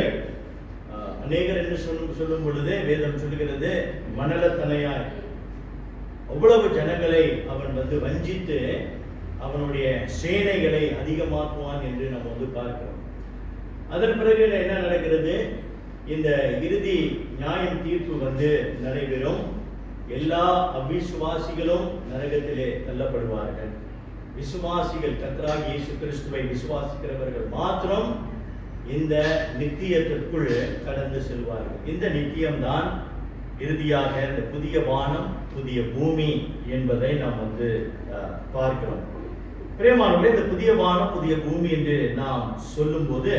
என்று சொல்லும் பொழுது வேதம் சொல்லுகிறது, மணலத்தனையாய் அவ்வளவு ஜனங்களை அவன் வஞ்சித்து அவனுடைய சேனைகளை அதிகமாக்குவான் என்று நம்ம பார்க்கிறோம். அதன் பிறகு என்ன நடக்கிறது? இந்த இறுதி நியாயம் தீர்ப்பு நடைபெறும். எல்லா அவிசுவாசிகளும் நரகத்திலே தள்ளப்படுவார்கள். விசுவாசிகள், கர்த்தராகிய இயேசு கிறிஸ்துவை விசுவாசிக்கிறவர்கள் மாத்திரம் இந்த நித்தியத்திற்குள் கடந்து செல்வார்கள். இந்த நித்தியம்தான் இறுதியாக இந்த புதிய வானம் புதிய பூமி என்பதை நாம் பார்க்கிறோம். பிரியமானவர்களே, இந்த புதிய வானம் புதிய பூமி என்று நாம் சொல்லும் போது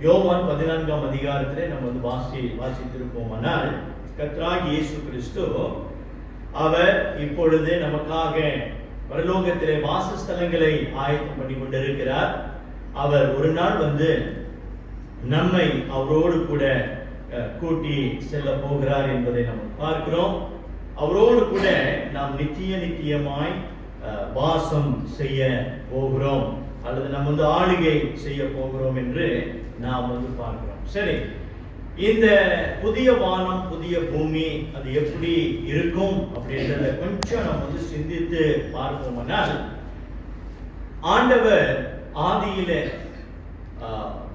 யோவான் 14ஆம் அதிகாரத்திலே நம்ம வாசித்திருப்போமானால், கர்த்தராகிய இயேசு கிறிஸ்து அவர் இப்பொழுது நமக்காக பரலோகத்திலே வாசஸ்தலங்களை ஆயத்தம் பண்ணி கொண்டிருக்கிறார். அவர் ஒரு நாள் நம்மை அவரோடு கூட கூட்டி செல்ல போகிறார் என்பதை நாம் பார்க்கிறோம். அவரோடு கூட நாம் நித்தியமாய் வாசம் செய்ய போகிறோம், அல்லது நம்ம ஆளுகை செய்ய போகிறோம் என்று நாம் பார்க்கிறோம். சரி, இந்த புதிய வானம் புதிய பூமி அது எப்படி இருக்கும் அப்படின்றத கொஞ்சம் நம்ம சிந்தித்து பார்ப்போம்னால், ஆண்டவர் ஆதியிலே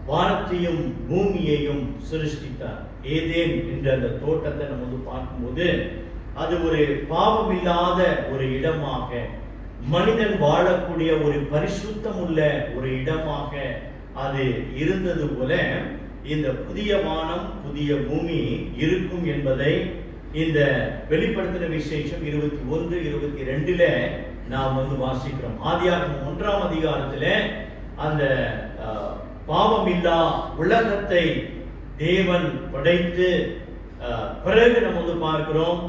வானத்தையும் பூமியையும் சிருஷ்டித்தார். ஏதேன் என்ற அந்த தோட்டத்தை நம்ம பார்க்கும்போது அது ஒரு பாவமில்லாத ஒரு இடமாக, மனிதன் வாழக்கூடிய ஒரு பரிசுத்தம் உள்ள ஒரு இடமாக அது இருந்தது போல இந்த புதிய வானம் புதிய பூமி இருக்கும் என்பதை இந்த வெளிப்படுத்தின விசேஷம் 21-22 நாம் வாசிக்கிறோம். ஆதியாகமம் 1ஆம் அதிகாரத்தில் அந்த பாவமில்லா உலகத்தை தேவன் படைத்து பிறகு நம்ம பார்க்கிறோம்,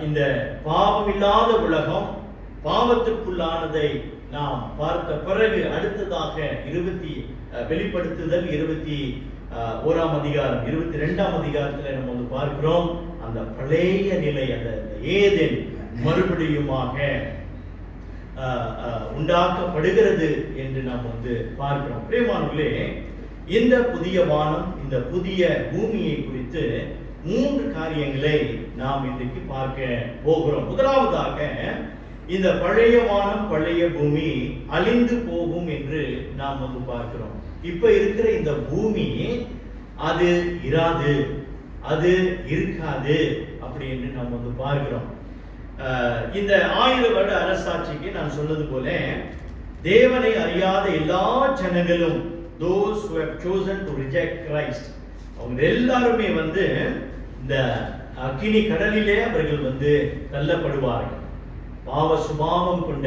இந்த பாவமில்லாத உலகம் பாவத்துக்குள்ளானதை நாம் பார்த்த பிறகு அடுத்ததாக வெளிப்படுத்துதல் 21ஆம் அதிகாரம் 22ஆம் அதிகாரத்தில் நம்ம பார்க்கிறோம், அந்த பழைய நிலை, அந்த ஏதேன் மறுபடியுமாக உண்டாக்கப்படுகிறது என்று நாம் பார்க்கிறோம். பிரியமானவர்களே, இந்த புதிய வானம் இந்த புதிய பூமியை குறித்து 3 காரியங்களை நாம் இன்றைக்கு பார்க்க போகிறோம். முதலாவதாக, இந்த பழைய வானம் பழைய பூமி அழிந்து போகும் என்று நாம் பார்க்கிறோம். இப்ப இருக்கிற இந்த பூமி அது இராது, அது இருக்காது அப்படி என்று நாம் வந்து பார்க்கிறோம். இந்த 1000 வருட அரசாட்சிக்கு நான் சொன்னது போல தேவனை அறியாத எல்லா ஜனங்களும், those who have chosen to reject Christ, அவங்க எல்லாருமே வந்து இந்த அக்கினி கடலிலே அவர்கள் வந்து தள்ளப்படுவார்கள். பாவ சுபாவம் கொண்ட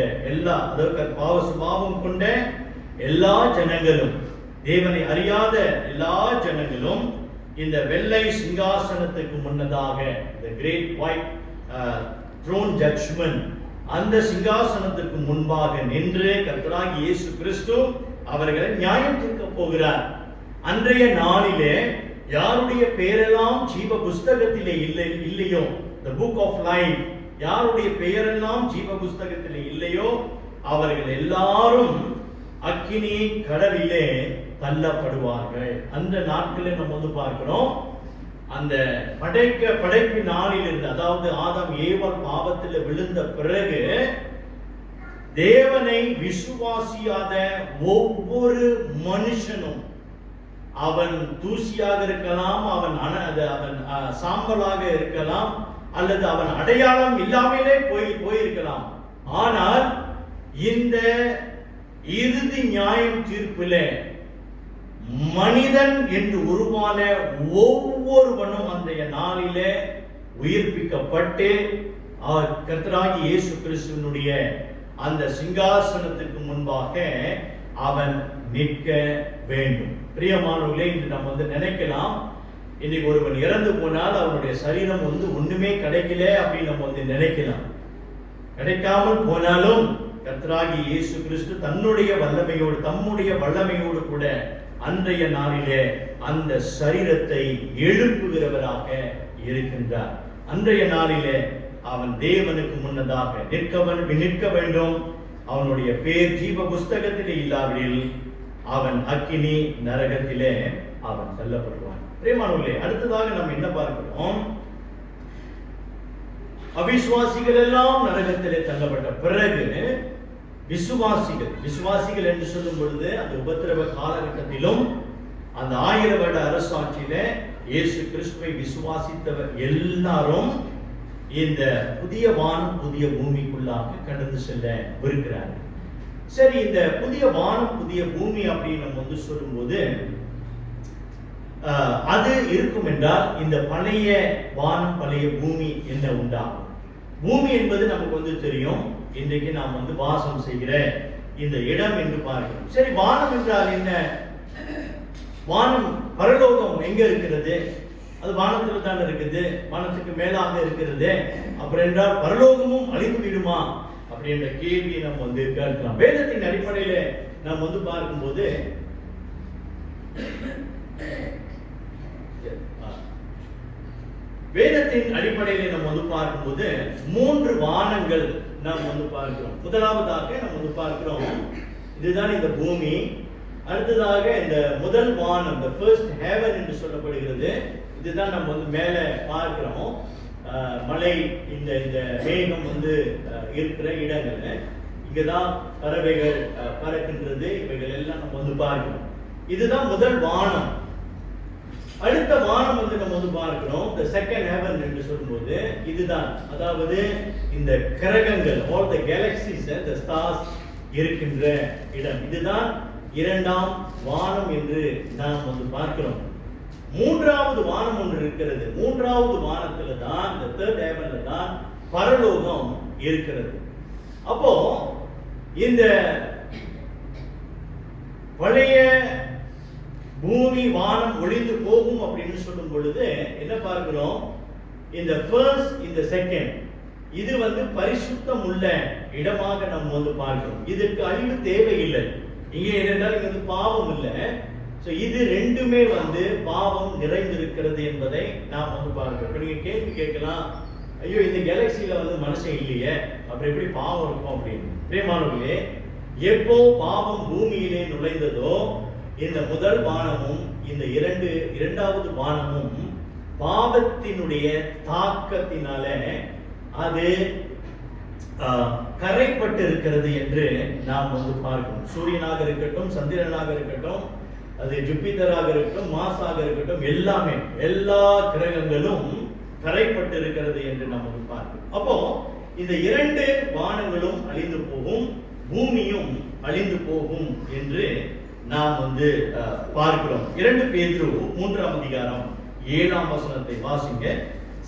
பாவ சுபாவம் கொண்ட எல்லா ஜனங்களும், தேவனை அறியாத எல்லா ஜனங்களும் இந்த வெள்ளை சிங்காசனத்துக்கு முன்னதாக, the great white throne judgment, அந்த சிங்காசனத்துக்கு முன்பாக நின்று கர்த்தராகிய இயேசு கிறிஸ்து அவர்களை நியாயம் தீர்க்க போகிறார். அன்றைய நாளிலே யாருடைய பெயரெல்லாம் ஜீவ புஸ்தகத்திலே இல்லையோ, the book of life, யாருடைய பெயரெல்லாம் ஜீவ புஸ்தகத்திலே இல்லையோ அவர்கள் எல்லாரும் அக்கினி கடலிலே தள்ளப்படுவார்கள். அந்த நாட்களில் நம்ம வந்து பார்க்கிறோம், அந்த படைப்பின் நாளிலிருந்து, அதாவது ஆதாம் ஏவாள் பாவத்தில் விழுந்த பிறகு தேவனை விசுவாசியாத ஒவ்வொரு மனுஷனும், அவன் தூசியாக இருக்கலாம், அவன் சாம்பலாக இருக்கலாம், அல்லது அவன் அடையாளம் இல்லாமலே போயிருக்கலாம். ஆனால் இந்த இறுதி நியாயம் தீர்ப்பிலே மனிதன் என்று உருவான ஒவ்வொருவனும் அந்த நாளிலே உயிர்ப்பிக்கப்பட்டு கர்த்தராகிய இயேசு கிறிஸ்துவினுடைய அந்த சிங்காசனத்துக்கு முன்பாக அவன் நிற்க வேண்டும். பிரியமானவர்களே, இன்று நம்ம வந்து நினைக்கலாம், இன்னைக்கு ஒருவன் இறந்து போனால் அவனுடைய சரீரம் வந்து ஒண்ணுமே கிடைக்கல அப்படின்னு நம்ம வந்து நினைக்கலாம். கிடைக்காமல் போனாலும் கர்த்தராகிய இயேசு கிறிஸ்து தம்முடைய வல்லமையோடு கூட அன்றைய நாளிலே அந்த சரீரத்தை எழுப்புகிறவராக இருக்கின்றார். அன்றைய நாளிலே அவன் தேவனுக்கு முன்னதாக நிற்க வேண்டும். அவனுடைய பேர் ஜீவ புஸ்தகத்திலே இல்லாவிடில் அவன் அக்கினி நரகத்திலே அவன் தள்ளப்படுவான். பிரியமானவர்களே, அடுத்ததாக நாம் என்ன பார்க்கிறோம்? அவிசுவாசிகள் எல்லாம் நரகத்திலே தள்ளப்பட்ட பிறகு விசுவாசிகள் என்று சொல்லும் பொழுது அந்த உபத்திரவ காலகட்டத்திலும் அந்த 1000 வருட அரசாட்சியில இயேசு கிறிஸ்துவை விசுவாசித்தவர் எல்லாரும் இந்த புதிய வானம் புதிய பூமிக்குள்ளாக கடந்து செல்ல விருக்கிறார்கள். சரி, இந்த புதிய வானம் புதிய பூமி அப்படின்னு நம்ம வந்து சொல்லும்போது அது இருக்கும் என்றால் இந்த பழைய வானம் பழைய பூமி என்ன உண்டாகும்? பூமி என்பது நமக்கு வந்து தெரியும், இன்றைக்கு நாம் வந்து வாசம் செய்கிற இந்த இடம் என்று பார்க்கிறோம். சரி, வானம் என்றால் என்ன? வானம் பரலோகம் எங்க இருக்கிறது? அது வானத்துல தான் இருக்குது, வானத்துக்கு மேலாக இருக்கிறது. அப்புறம் என்றால் பரலோகமும் அழிந்து விடுமா அப்படின்ற கேள்வியை நம்ம வந்து கேட்கலாம். வேதத்தின் அடிப்படையில நாம் வந்து பார்க்கும்போது நம்ம வந்து பார்க்கும்போது 3 வானங்கள் நாம் வந்து பார்க்கிறோம். முதலாவதாக நம்ம வந்து பார்க்கிறோம், இதுதான் இந்த பூமி. அடுத்ததாக இந்த முதல் வானம், the first heaven என்று சொல்லப்படுகிறது. இதுதான் நம்ம வந்து மேலே பார்க்கிறோம், மலை, இந்த மேகம் வந்து இருக்கிற இடங்கள். இங்கதான் பறவைகள் பறக்கின்றது. இவைகள் எல்லாம் நம்ம வந்து பார்க்கிறோம். இதுதான் முதல் வானம். அடுத்த வானம் வந்து நம்ம வந்து பார்க்கிறோம், the second heaven என்று சொல்லும்போது இதுதான், அதாவது இந்த கிரகங்கள், all the galaxies, the stars இருக்கின்ற இடம். இதுதான் இரண்டாம் வானம் என்று நாம் வந்து பார்க்கிறோம். மூன்றாவது வானம் ஒன்று இருக்கிறது. மூன்றாவது வானத்துல தான், இந்த third heavenல தான் பரலோகம் இருக்கிறது. அப்போ இந்த பழைய பூமி வானம் ஒளிந்து போகும் அப்படின்னு சொல்லும் பொழுது என்ன பார்க்கிறோம்? இந்த ஃபர்ஸ்ட், இந்த செகண்ட், இது வந்து பரிசுத்தம் உள்ள இடமாக நம்ம வந்து பார்க்கிறோம். இதற்கு அழிவு தேவையில்லை. இங்கே என்னென்றால் இங்க வந்து பாவம் இல்லை. சோ இது ரெண்டுமே வந்து பாவம் நிறைந்திருக்கிறது என்பதை நாம் வந்து பார்க்கிறோம். இப்ப நீங்க கேள்வி கேட்கலாம், ஐயோ இந்த கேலக்சியில வந்து மனுஷன் இல்லையே, அப்புறம் எப்படி பாவம் இருக்கும் அப்படின்னு. பிரியமானவர்களே, எப்போ பாவம் பூமியிலே நுழைந்ததோ இந்த முதல் வானமும் இந்த இரண்டாவது வானமும் பாவத்தினுடைய தாக்கத்தினால அது கரைப்பட்டு இருக்கிறது என்று நாம் வந்து பார்க்கிறோம். சூரியனாக இருக்கட்டும், சந்திரனாக இருக்கட்டும், அது ஜூபிட்டராக இருக்கட்டும், மார்ஸாக இருக்கட்டும், எல்லாமே எல்லா கிரகங்களும் கரைப்பட்டு இருக்கிறது என்று நம்ம பார்க்கிறோம். அப்போ இந்த 2 வானங்களும் அழிந்து போகும், பூமியும் அழிந்து போகும் என்று நாம் பார்க்கிறோம். 2 பேதுரு 3ஆம் அதிகாரம் 7ஆம் வசனத்தை வாசிங்க.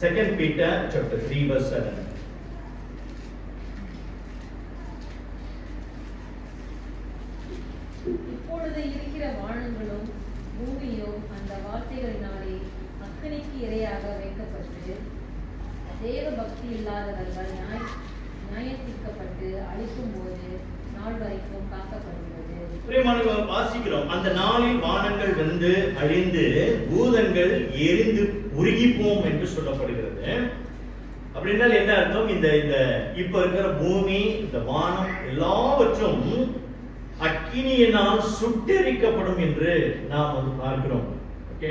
2 Peter chapter 3 verse 7. இப்பொழுது இருக்கிற வானங்களும் பூமியும் அந்த வார்த்தைகளினாலே அக்கினிக்கு இரையாக வைக்கப்பட்டு தேவ பக்தி இல்லாதவர்கள் நியாயத்தீர்க்கப்பட்டு அழிக்கும் போது நாள் வரைக்கும் காக்கப்படுகிறது. பிரியமானவர்களே, வாசிக்கிறோம், அந்த நாளில் வானங்கள் அழிந்து பூதங்கள் எரிந்து உருகிப்போம் என்று சொல்லப்படுகிறது. அப்படின்னா என்ன அர்த்தம்? இந்த இப்ப இருக்கிற பூமி, இந்த வானம் எல்லாவற்றும் அக்கினியினால் சுட்டெரிக்கப்படும் என்று நாம் பார்க்கிறோம்.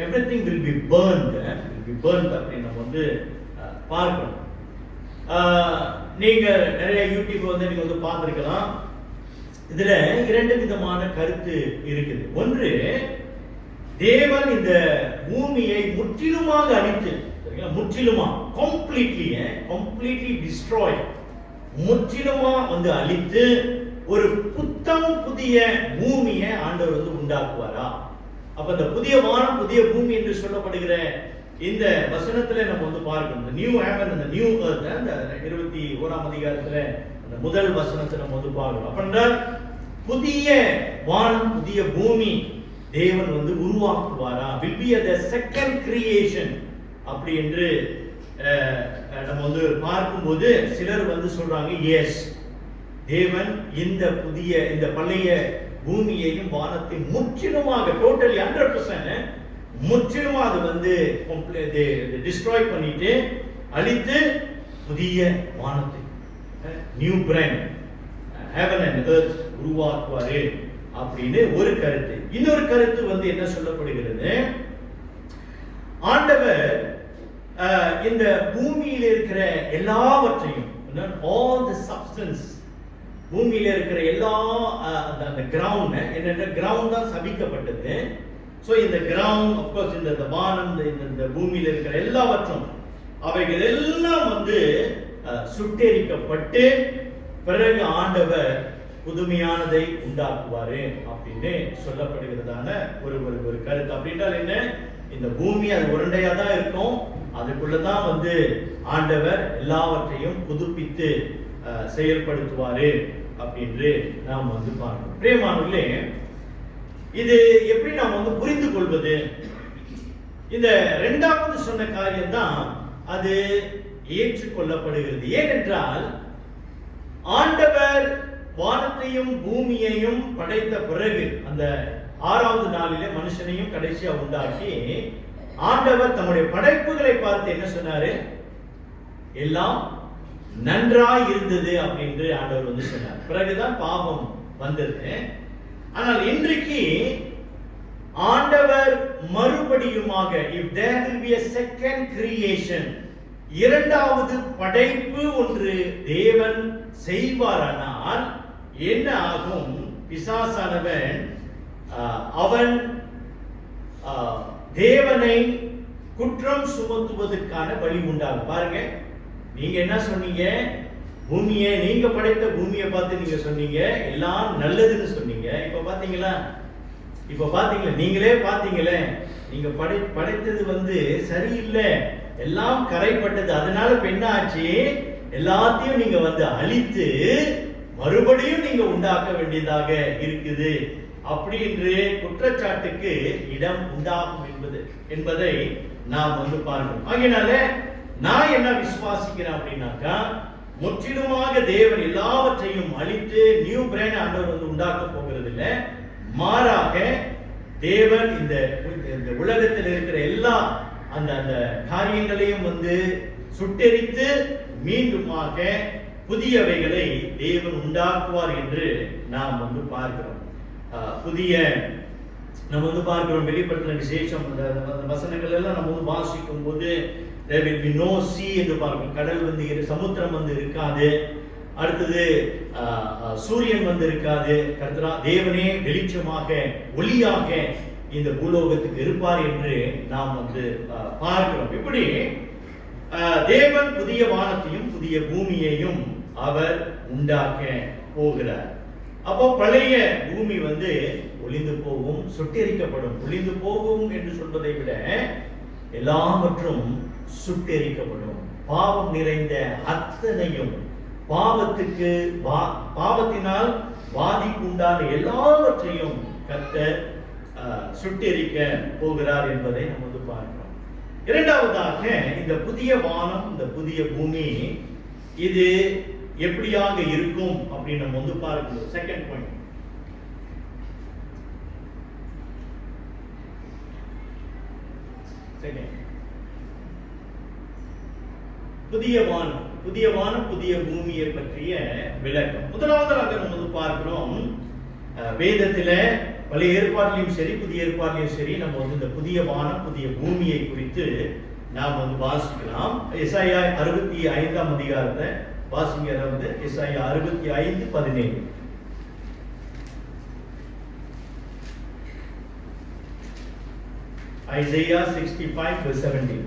everything will be burned அப்படி நம்ம பார்க்கிறோம். நீங்க நிறைய யூடியூப் நீங்க பார்த்திருக்கலாம். இதுல 2 விதமான கருத்து இருக்குது. ஒன்று, தேவன் இந்த பூமியை முற்றிலுமாக அழித்து, முற்றிலுமா கம்ப்ளீட்லி டிஸ்ட்ராய், முற்றிலுமா அழித்து ஒரு புதிய பூமியை ஆண்டவர் உண்டாக்குவாரா? அப்ப இந்த புதிய வானம் புதிய பூமி என்று சொல்லப்படுகிற இந்த வசனத்துல நம்ம பார்க்கணும். New heaven and new earth, அந்த 21ஆம் அதிகாரத்துல அந்த முதல் வசனத்தை நம்ம பார்க்கணும். அப்படின்னா புதிய வானம் புதிய பூமி தேவன் உருவாக்குவாரா? will be the second creation அப்படி என்று நம்ம பார்க்கும்போது சிலர் சொல்றாங்க, எஸ், தேவன் இந்த பழைய பூமியையும் வானத்தை முற்றிலுமாக டோட்டலி 100% முற்றிலுமாக டிஸ்ட்ராய் பண்ணிட்டு அழித்து புதிய வானத்தை new brain heaven and earth உருவாக்குவாரு அப்படின்னு ஒரு கருத்து. இன்னொரு கருத்து என்ன சொல்லப்படுகிறது? ஆண்டவர் இந்த பூமியில் இருக்கிற எல்லாவற்றையும், all the substance, பூமியில இருக்கிற எல்லா அந்த கிரவுண்ட், என்னென்ன கிரவுண்ட் தான் சபிக்கப்பட்டது. சோ இந்த கிரவுண்ட், ஆஃப் கோர்ஸ் இந்த வானம், இந்த பூமியில இருக்கிற எல்லாவற்றும் அவைகள் எல்லாம் சுட்டெரிக்கப்பட்டு பிறகு ஆண்டவர் புதுமையானதை உண்டாக்குவாரு அப்படின்னு சொல்லப்படுகிறதான ஒரு கருத்து. அப்படின்றால் என்ன? இந்த பூமி அது உருண்டையா தான் இருக்கும், அதுக்குள்ளதான் ஆண்டவர் எல்லாவற்றையும் புதுப்பித்து செயல்படுத்துவாரு அப்படின்னு நாம் பார்க்கணும். பிரியமானவர்களே, இது எப்படி நாம் புரிந்து கொள்வது? இந்த 2வது சொன்ன காரியம் தான் அது ஏற்றுக்கொள்ளப்படுகிறது. ஏனென்றால் ஆண்டவர் வானத்தையும் பூமியையும் படைத்த பிறகு அந்த 6வது நாளிலே மனுஷனையும் கடைசியா உண்டாக்கி ஆண்டவர் தம்முடைய படைப்புகளை பார்த்து என்ன சொன்னாரு? எல்லாம் நன்றாய் இருந்தது அப்படின்னு ஆண்டவர் சொன்னார். பிறகுதான் பாவம் வந்தது. ஆனால் இன்றைக்கு ஆண்டவர் மறுபடியுமாக, if there will be a second creation, 2வது படைப்பு ஒன்று தேவன் செய்வாரானால் என்ன ஆகும்? பிசாசானவன் அவன் தேவனை குற்றம் சுமத்துவதற்கான வழி உண்டாகும். பாருங்க, நீங்க என்ன சொன்னீங்க? பூமியை, நீங்க படைத்த பூமியை பார்த்து நீங்க சொன்னீங்க எல்லாம் நல்லதுன்னு சொன்னீங்க. இப்ப பாத்தீங்களா? நீங்களே பாத்தீங்களே, நீங்க படைத்தது சரியில்லை, எல்லாம் கரைப்பட்டது. அதனால என்ன ஆச்சு? எல்லாத்தையும் நீங்க அழித்து மறுபடியும் நீங்க உண்டாக்க வேண்டியதாக இருக்குது அப்படி என்று குற்றச்சாட்டுக்கு இடம் உண்டாகும் என்பதை நாம் பார்க்கணும். ஆகையினால நான் என்ன விசுவாசிக்கிறேன் அப்படின்னாக்கா, முற்றிலுமாக தேவன் எல்லாவற்றையும் அழித்து நியூ பிரைன் ஆண்டவர் உண்டாக்க போகிறது இல்லை. மாறாக தேவன் இந்த உலகத்தில் இருக்கிற எல்லா அந்த காரியங்களையும் சுட்டெரித்து மீண்டுமாக புதியவைகளை தேவன் உண்டாக்குவார் என்று நாம் பார்க்கிறோம். புதிய நம்ம பார்க்கிறோம். வெளிப்படுத்தின விசேஷம் அந்த வசனங்கள் எல்லாம் நம்ம வாசிக்கும் போது there will be no sea என்று பார்க்கிறோம். கடல் சமுத்திரம் இருக்காது. அடுத்தது சூரியன் இருக்காது. கர்த்தரா தேவனே வெளிச்சமாக ஒளியாக இந்த பூலோகத்துக்கு இருப்பார் என்று நாம் பார்க்கிறோம். இப்படி தேவன் புதிய வானத்தையும் புதிய பூமியையும் அவர் உண்டாக்க போகிறார். அப்போ பழைய பூமி ஒளிந்து போகும், சுட்டெரிக்கப்படும். ஒளிந்து போகும் என்று சொல்வதை விட எல்லாவற்றும் சுட்டெரிக்கப்படும். பாவம் நிறைந்த அத்தனையும், பாவத்தினால் பாதிப்புண்டான எல்லாவற்றையும் கர்த்தர் சுட்டெரிக்க போகிறார் என்பதை நம்ம பார்க்கிறோம். இரண்டாவதாக, இந்த புதிய வானம், இந்த புதிய பூமி இது எப்படியாக இருக்கும் அப்படின்னு நம்ம பார்க்கணும். செகண்ட் பாயிண்ட், புதிய வானம் புதிய பூமியை பற்றிய விளக்கம். முதலாவதாக நம்ம பார்க்கிறோம், வேதத்தில பழைய ஏற்பாட்டிலும் சரி புதிய ஏற்பாட்டிலும் சரி நம்ம இந்த புதிய வானம் புதிய பூமியை குறித்து நாம் வாசிக்கலாம். எசாயா 65ஆம் அதிகாரத்தை வாசிங்க. எசாயா 65:17. Isaiah 65:17.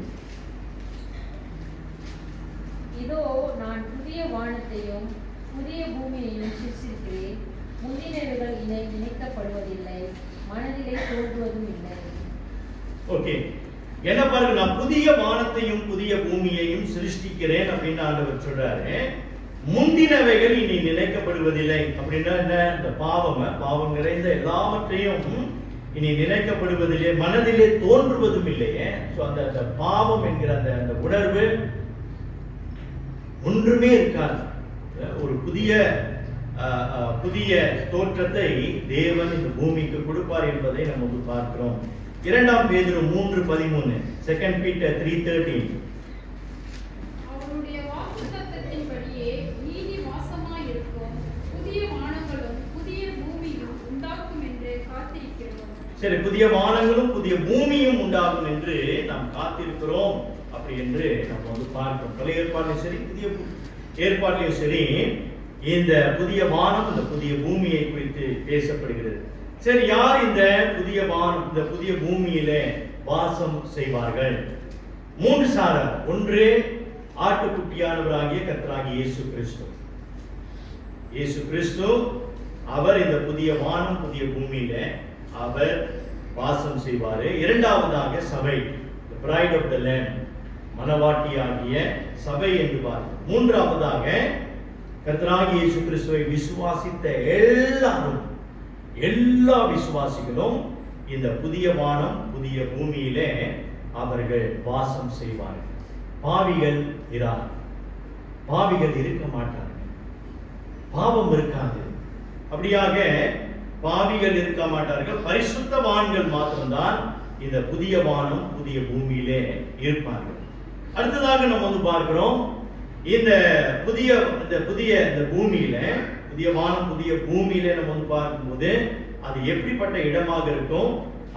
இதோ நான் புதிய வானத்தையும் புதிய பூமியையும் சிருஷ்டிக்கிறேன். முந்தினவைகள் நினைக்கப்படுவதில்லை, மனதிலே தோன்றுவதும் இல்லை. ஓகே, என்ன பாருங்க, நான் புதிய வானத்தையும் புதிய பூமியையும் சிருஷ்டிக்கிறேன் அப்படின்னு ஆண்டவர் சொல்றாரு. முந்தினவைகள் இனி நினைக்கப்படுவதில்லை அப்படின்னா என்ன? இந்த பாவம் நிறைந்த எல்லாவற்றையும் இனி நினைக்கப்படுவதில்லை, மனதிலே தோன்றுவதும் இல்லையே. அந்த பாவம் என்கிற அந்த உணர்வு ஒன்றுமே இருக்காது. ஒரு புதிய தோற்றத்தை தேவன் இந்த பூமிக்கு கொடுப்பார் என்பதை நம்ம பார்க்கிறோம். 2 பேதுரு 3:13. 2 Peter 3:13. அவருடைய வாக்குத்தத்தத்தின்படியே நீதி வாசமாய் இருக்கும் புதிய வானங்களும் புதிய பூமியும் உண்டாக்கும் என்று காத்திருக்கிறோம். சரி, புதிய வானங்களும் புதிய பூமியும் உண்டாகும் என்று நாம் காத்திருக்கிறோம் அப்படி என்று நம்ம பார்க்கிறோம். பழைய ஏற்பாட்டிலும் சரி புதிய ஏற்பாட்டிலும் சரி இந்த புதிய வானம் இந்த புதிய பூமியை குறித்து பேசப்படுகிறது. சரி, யார் இந்த புதிய வானம் இந்த புதிய பூமியில வாசம் செய்வார்கள்? 3 சாரார். ஒன்று, ஆட்டுக்குட்டியானவராகிய கர்த்தராகிய இயேசு கிறிஸ்து. அவர் இந்த புதிய வானம் புதிய பூமியில அவர் வாசம் செய்வார். இரண்டாவதாக சபை, the bride of the lamb, மணவாட்டியாகிய சபை என்று பார்க்கிறோம். மூன்றாவதாக கர்த்தராகிய இயேசு கிறிஸ்துவை விசுவாசித்த எல்லா விசுவாசிகளும் இந்த புதிய வானம் புதிய பூமியிலே அவர்கள் வாசம் செய்வார்கள். பாவிகள் இருக்க மாட்டார்கள், பாவம் இருக்காது. அப்படியாக பாவிகள் இருக்க மாட்டார்கள். பரிசுத்தவான்கள் மாத்திரம்தான் இந்த புதிய வானம் புதிய பூமியிலே இருப்பார்கள். அடுத்ததாக நம்ம பார்க்கிறோம், இந்த புதிய பூமியில புதிய வானம் புதிய பூமியில நம்ம பார்க்கும்போது அது எப்படிப்பட்ட இடமாக இருக்கும்?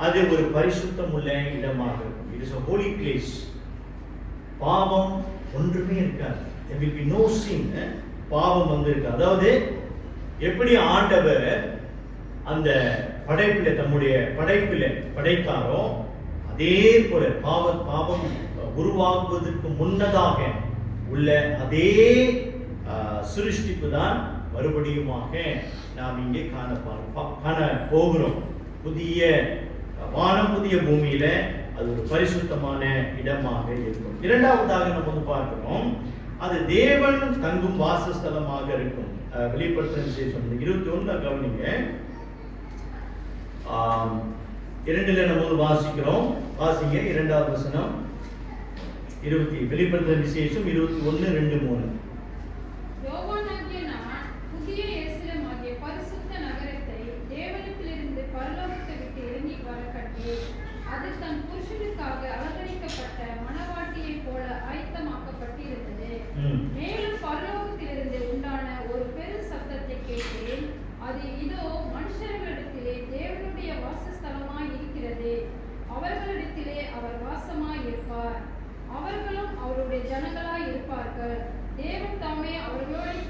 அது ஒரு பரிசுத்தம் உள்ள இடமாக இருக்கும். It is a holy place. பாவம் ஒன்றுமே இருக்காது. there will be no sin. பாவம் இருக்காது. அதாவது எப்படி ஆண்டவர் அந்த படைப்பில தம்முடைய படைப்பில படைத்தாரோ அதே போல பாவம் உருவாகுவதற்கு முன்னதாக உள்ள அதே சிருஷ்டிப்பு தான் மறுபடியுமாக நாம் இங்கே காண போகிறோம். புதிய வானம் புதிய பூமியில அது ஒரு பரிசுத்தமான இடமாக இருக்கும். இரண்டாவதாக நம்ம பார்க்கிறோம், அது தேவன் தங்கும் வாசஸ்தலமாக இருக்கும். வெளிப்படுத்தும் விசேஷம் 21 கவனிங்க. 2 நம்ம வாசிக்கிறோம். வாசிங்க 2வது வசனம். வெளிப்படுத்தும் விசேஷம் 21:2-3. யோவானாகிய நான் புதிய எருசலேம் ஆகிய பரிசுத்த நகரத்தை தேவனிடத்திலிருந்து பரலோகத்தை விட்டு இறங்கி வர கண்டேன். அது தன் புருஷனுக்காக அலங்கரிக்கப்பட்ட மணவாட்டியைப் போல ஆயத்தமாக்கப்பட்டிருந்தது. மேலும் பரலோகத்திலிருந்து உண்டான ஒரு பெரு சத்தத்தை கேட்டேன். அது இதோ மனுஷர்களிடத்திலே தேவனுடைய வாசஸ்தலமாய் இருக்கிறது, அவர்களிடத்திலே அவர் வாசமாய் இருப்பார், அவர்களும் அவருடைய ஜனங்களாய் இருப்பார்கள். தேவன் தாமே அவர்களோடு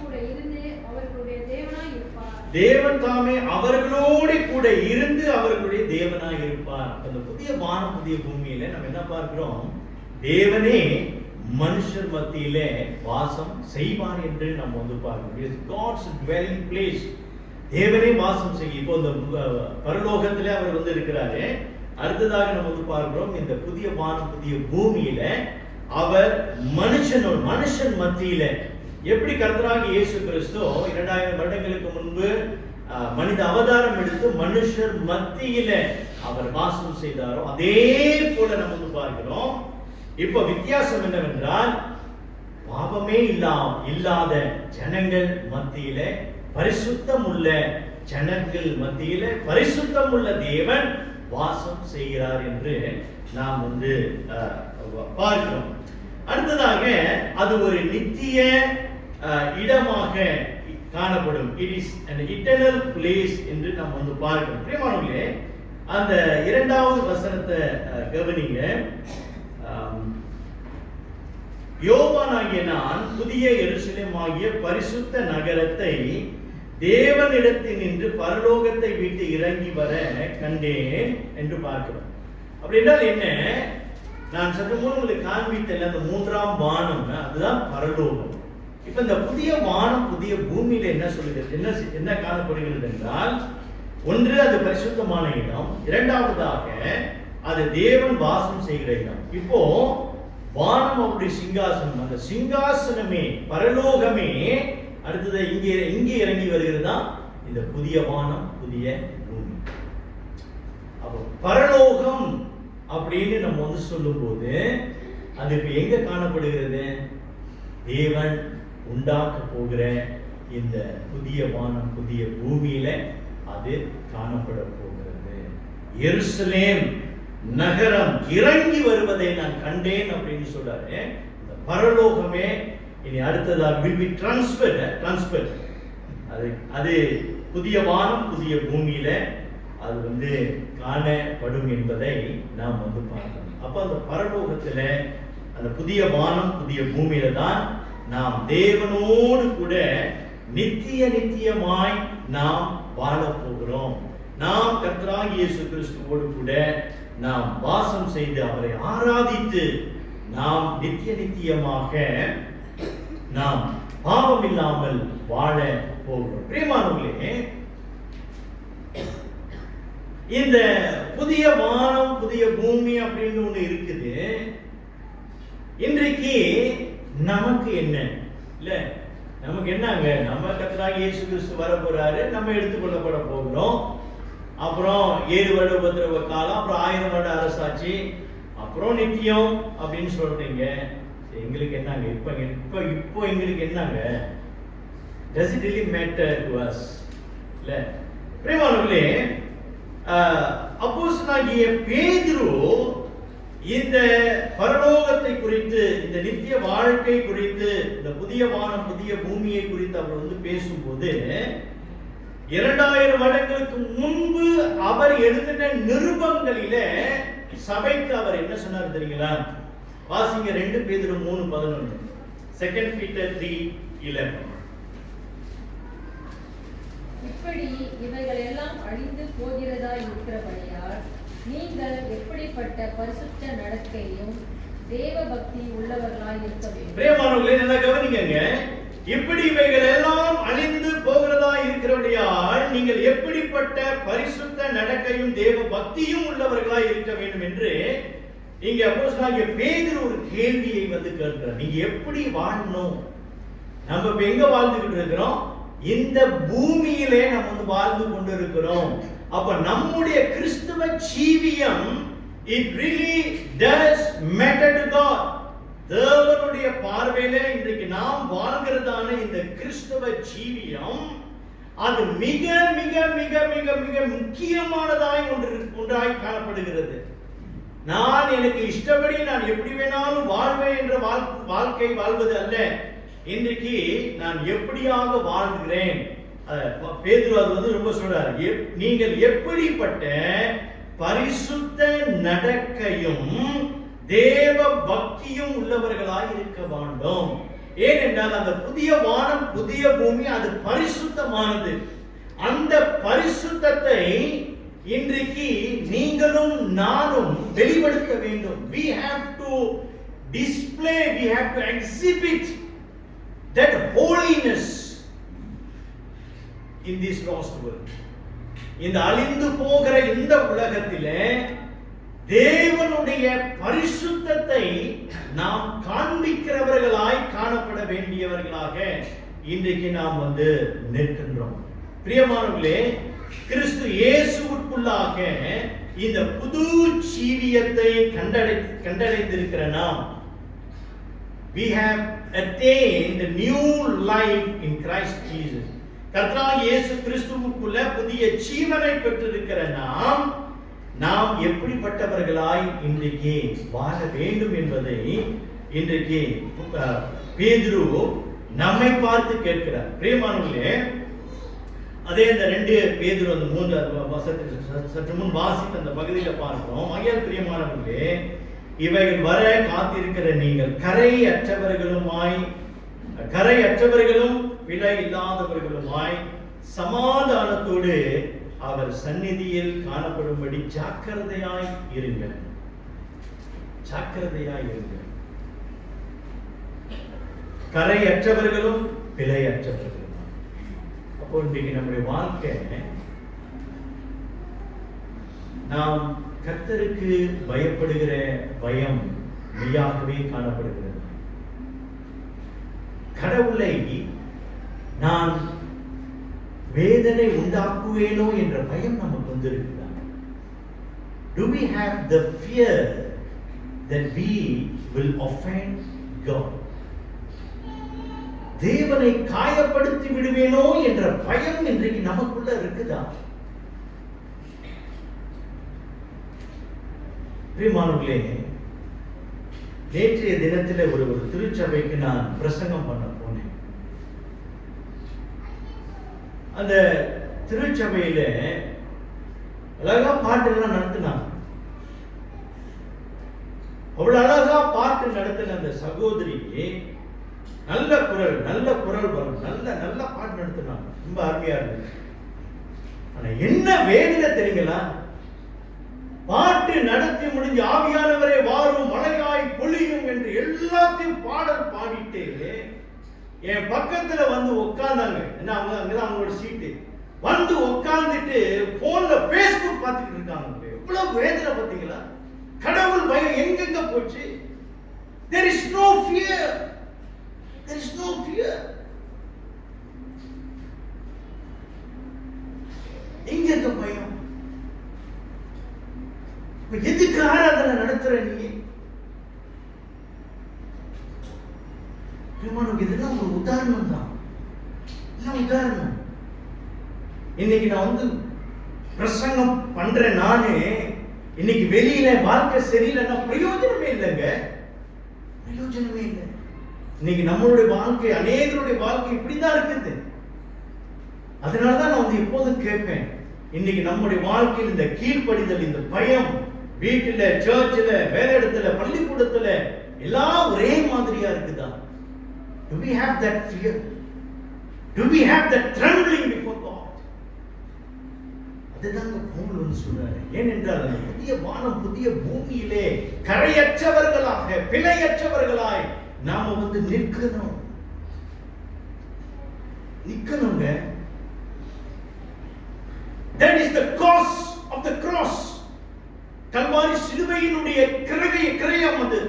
தேவன் தாமே அவர்களோடு கூட இருந்து அவர்களுடைய தேவனாய் இருப்பார். அந்த புதிய வானம் புதிய பூமியில நம்ம என்ன பார்க்கிறோம்? தேவனே மனுஷர் மத்தியிலே வாசம் செய்வார் என்று நம்ம வந்து பார்க்கிறோம். God's dwelling place. தேவனே வாசம் செய்யும். இப்போ இந்த பரலோகத்திலே அவர் வந்து இருக்கிறாரு. அடுத்ததாக நம்ம வந்து பார்க்கிறோம், இந்த புதிய வானம் புதிய பூமியில அவர் மனுஷன் மத்தியில எப்படி கர்த்தராகிய இயேசு கிறிஸ்து 2000 வருடங்களுக்கு முன்பு மனித அவதாரம் எடுத்து மனுஷர் மத்தியில அவர் வாசம் செய்தாரோ அதே போல நம்ம வந்து பார்க்கிறோம். இப்ப வித்தியாசம் என்னவென்றால், பாவமே இல்லாத ஜனங்கள் மத்தியில பரிசுத்தம் உள்ள ஜனங்கள் மத்தியில பரிசுத்தம் உள்ள தேவன் வாசம் செய்கிறார் என்று நாம் வந்து பார்க்கிறோம். அடுத்ததாக அது ஒரு நித்திய இடமாக காணப்படும். It is an eternal place என்று நாம் வந்து பார்க்கிறோம். பிரியமானவர்களே, அந்த 2வது வசனத்தை கவனிங்க. யோவானாகிய நான் புதிய எருசலேம் ஆகிய பரிசுத்த நகரத்தை தேவனிடத்தினின்று பரலோகத்தை விட்டு இறங்கி வர கண்டேன் என்று பார்க்கிறோம். அப்படி என்றால் என்ன? நான் சற்று முன் உங்களுக்கு காண்பித்தேன், அந்த 3ஆம் வானம் அதுதான் பரலோகம். இப்ப இந்த புதிய வானம் புதிய பூமியில என்ன சொல்லுகிறது, என்ன காணப்படுகிறது என்றால், ஒன்று அது பரிசுத்தமான இடம், இரண்டாவதாக அது தேவன் வாசம் செய்கிற இடம். இப்போ வானம் அவருடைய சிங்காசனம், அந்த சிங்காசனமே பரலோகமே. அடுத்தது இங்கே இறங்கி வருகிறதா இந்த புதிய வானம் புதிய பூமி. அப்போ பரலோகம் அப்படின்னு நம்ம வந்து சொல்லும் போது அது இப்ப எங்க காணப்படுகிறது? தேவன் உண்டாக்க போகிற இந்த புதிய வானம் புதிய பூமியில அது காணப்பட போகிறது. எருசலேம் நகரம் இறங்கி வருவதை நான் கண்டேன் அப்படின்னு சொல்றாரு. இந்த பரலோகமே இனி அடுத்ததாக will be transferred. அது புதிய வானம் புதிய பூமியில அது வந்து காணப்படும் என்பதை நாம் வந்து பார்க்கணும். அப்ப அந்த பரலோகத்துல அந்த புதிய வானம் புதிய பூமியில தான் நாம் தேவனோடு கூட நித்தியமாய் நாம் வாழ போகிறோம். நாம் கர்த்தராகிய இயேசு கிறிஸ்துவோடு கூட நாம் வாசம் செய்து அவரை ஆராதித்து நாம் நித்தியமாக நாம் பாவம் இல்லாமல் வாழ போகிறோம். பிரியமானவர்களே, இந்த புதிய வானம் புதிய பூமி அப்படின்னு ஒண்ணு இருக்குது. இன்றைக்கு நமக்கு என்ன இல்ல, நமக்கு என்னங்க, நம்ம கர்த்தராகிய இயேசு கிறிஸ்து வர போறாரு, நம்ம எடுத்துக்கொள்ளப்பட போகிறோம். அப்புறம் 7 வருட உபத்திரவ காலம், அப்புறம் 1000 வருட அரசாட்சி, அப்புறம் நித்தியம் அப்படின்னு சொல்றீங்க. எங்களுக்கு என்னங்க இப்போ எங்களுக்கு என்னங்க? does it really matter to us? இல்ல பிரியமானவர்களே, அப்போஸ்தலனாகிய பேதுரு இந்த பரலோகத்தை குறித்து, இந்த நித்திய வாழ்க்கை குறித்து, இந்த புதிய வானம் புதிய பூமியை குறித்து அவர் வந்து பேசும்போது 2000 வருடங்களுக்கு முன்பு அவர் எழுதின நிருபங்களில சபைக்கு அவர் என்ன சொன்னார் தெரியுங்களா? வாசிங்க 2 பேதுரு 3:11, 2 பீட்டர் 3:11. இப்படி இவைகள் எல்லாம் அழிந்து போகிறதா இருக்கிறபடியால் நீங்கள் எப்படிப்பட்ட பரிசுத்த நடக்கையும் தேவ பக்தி உள்ளவர்களாய் இருக்க வேண்டும். பிரியமானவர்களே, நல்லா கவனிங்க. இப்படி இவைகள் எல்லாம் அழிந்து போகிறதா இருக்கிறபடியால் நீங்கள் எப்படிப்பட்ட பரிசுத்த நடக்கையும் தேவ பக்தியும் உள்ளவர்களாய் இருக்க வேண்டும் என்று இங்க அப்போஸ்தலனாகிய பேதுரு ஒரு கேள்வியை வந்து கேட்கிறார். நீங்க எப்படி வாழணும்? நம்ம இப்ப எங்க வாழ்ந்துகிட்டு இருக்கிறோம்? இந்த பூமியிலே நம்ம வந்து வாழ்ந்து கொண்டு இருக்கிறோம். அப்ப நம்முடைய கிறிஸ்துவ ஜீவியம் it really does matter to God. தேவனுடைய பார்வையில இன்றைக்கு நாம் வாழ்கிறதான இந்த கிறிஸ்துவ ஜீவியம் அது மிக மிக மிக மிக மிக முக்கியமானதாய் ஒன்றாய் காணப்படுகிறது. நான் எனக்கு இஷ்டப்படி நான் எப்படி வேணாலும் வாழ்வேன் என்ற வாழ்க்கை வாழ்வது அல்ல. இன்றைக்கு நான் எப்படியாக வாழ்கிறேன். பேதுரு அது வந்து ரொம்ப சொல்றாரு, நீங்கள் எப்படிப்பட்ட பரிசுத்த நடக்கையும் தேவ பக்தியும் உள்ளவர்களாய் இருக்க வேண்டும். ஏனென்றால் அந்த புதிய வானம் புதிய பூமி அது பரிசுத்தமானது. அந்த பரிசுத்தத்தை இன்றைக்கு நீங்களும் நானும் வெளிப்படுத்த வேண்டும். We have to display, we have to exhibit that holiness in this lost world. இந்த அழிந்து போகிற இந்த உலகத்திலே தேவனுடைய பரிசுத்தத்தை நாம் காண்பிக்கிறவர்களாய் காணப்பட வேண்டியவர்களாக இன்றைக்கு நாம் நிற்கின்றோம். பிரியமானவர்களே, கிறிஸ்து இயேசுவுக்குள்ளாக இந்த புது ஜீவியத்தை கண்டடைந்திருக்கிற நாம், we have attained the new life in Christ Jesus. கர்த்தராகிய இயேசு கிறிஸ்துவுக்குள்ள புதிய ஜீவனை பெற்றிருக்கிற நாம் எப்படிப்பட்டவர்களாய் இன்றைக்கு வாழ வேண்டும் என்பதை இன்றைக்கு பேதுரு நம்மை பார்த்து கேட்கிறார். பிரியமானவர்களே, அதே இந்த 2 பேதுரு 3 வசனத்தில் சற்று முன் வாசித்த அந்த பகுதியில் பார்க்கிறோம். ஆகையால் பிரியமானவர்களே, இவைகள் வர காத்திருக்கிற நீங்கள் கரையற்றவர்களும் பிழை இல்லாதவர்களுமாய் சமாதானத்தோடு அவர் சந்நிதியில் காணப்படும்படி ஜாக்கிரதையாய் இருங்கள். கரையற்றவர்களும் பிழையற்றவர்களும். அப்போ இன்றைக்கு நம்முடைய வாழ்க்கை, நாம் கர்த்தருக்கு பயப்படுகிற பயம் மெய்யாகவே காணப்படுகிறது. கடவுளை நான் வேதனை உண்டாக்குவேனோ என்ற பயம் நமக்கு வந்திருக்கிறார். Do we have the fear that we will offend God? தேவனை காயப்படுத்தி விடுவேனோ என்ற பயம் இன்றைக்கு நமக்குள்ள இருக்குதா? பிரியமானவர்களே, நேற்றைய தினத்தில் ஒரு திருச்சபைக்கு நான் பிரசங்கம் பண்ண போனேன். அந்த திருச்சபையில அழகா பாட்டெல்லாம் நடத்தினாங்க. அவ்வளவு அழகா பாட்டு நடத்தின அந்த சகோதரி நல்ல குரல் வரும், நல்ல பாட்டு நடத்தினாங்க. ரொம்ப அருமையா இருந்துச்சு. ஆனா என்ன வேதனை தெரியுங்களா? பாட்டு நடத்தி முடிஞ்சு ஆவியானவரே வாரும், மழையாய் பொழியும் என்று எல்லாத்தையும் பாடல் பாடிட்டு என் பக்கத்துல உட்கார்ந்தாங்க. என்ன, அங்கதான் அவங்களோட சீட்டு. உட்கார்ந்துட்டு போன்ல பேஸ்புக் பார்த்துட்டு இருக்காங்க. எவ்வளவு வேதனை பார்த்தீங்களா? கடவுள் பயம் எங்கெங்க போச்சு? There is no fear. எங்க பயம்? எதுக்கு ஆராதனை நடத்துற நீ? இதெல்லாம் ஒரு உதாரணம் தான். உதாரணம். இன்னைக்கு நான் பிரசங்கம் பண்றேன். நானு இன்னைக்கு வெளியில வாழ்க்கை சரியில்லைன்னா பிரயோஜனமே இல்லைங்க. இன்னைக்கு நம்மளுடைய வாழ்க்கை, அநேகருடைய வாழ்க்கை இப்படிதான் இருக்குது. அதனாலதான் நான் எப்போதும் கேட்பேன், இன்னைக்கு நம்முடைய வாழ்க்கையில் இந்த கீழ்ப்படிதல், இந்த பயம், வீட்டுல, சர்ச்சில், வேலை இடத்துல, பள்ளிக்கூடத்துல எல்லாம் ஒரே மாதிரியா இருக்குதா? Do we have that fear? Do we have that trembling before God? அதுதான் பவுல் சொல்றாரு. ஏனென்றால் அந்த புதிய வானம், புதிய பூமியிலே கரையற்றவர்களாக, பிழையற்றவர்களாய் நாம நிக்கணுங்க. That is the cause of the cross. Kalvari சிலுவையினுடைய கிரயம் அது.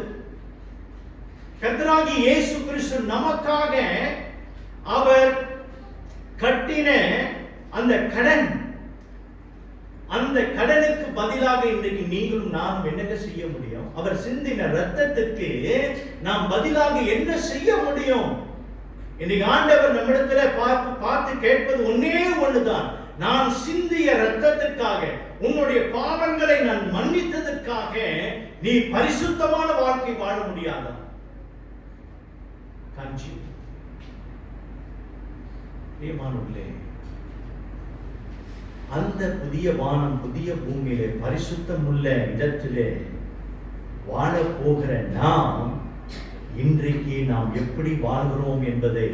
கர்த்தராகிய இயேசு கிறிஸ்து நமக்காக அவர் கட்டின அந்த கடனுக்கு பதிலாக இன்றைக்கு நீங்களும் நானும் என்னங்க செய்ய முடியும்? அவர் சிந்தின ரத்தத்துக்கு நாம் பதிலாக என்ன செய்ய முடியும்? இன்னைக்கு ஆண்டவர் நம்மிடத்துல பார்த்து கேட்பது ஒன்னே ஒண்ணுதான். நான் சிந்திய ரத்தத்துக்காக, உன்னுடைய பாவங்களை நான் மன்னித்ததற்காக நீ பரிசுத்தமான வாழ்க்கை வாழ முடியாதா? பிரியமானவர்களே, அந்த புதிய வானம், புதிய பூமியிலே, பரிசுத்தம் உள்ள இடத்திலே வாழ போகிற நாம் இன்றைக்கு நாம் எப்படி வாழ்கிறோம் என்பதை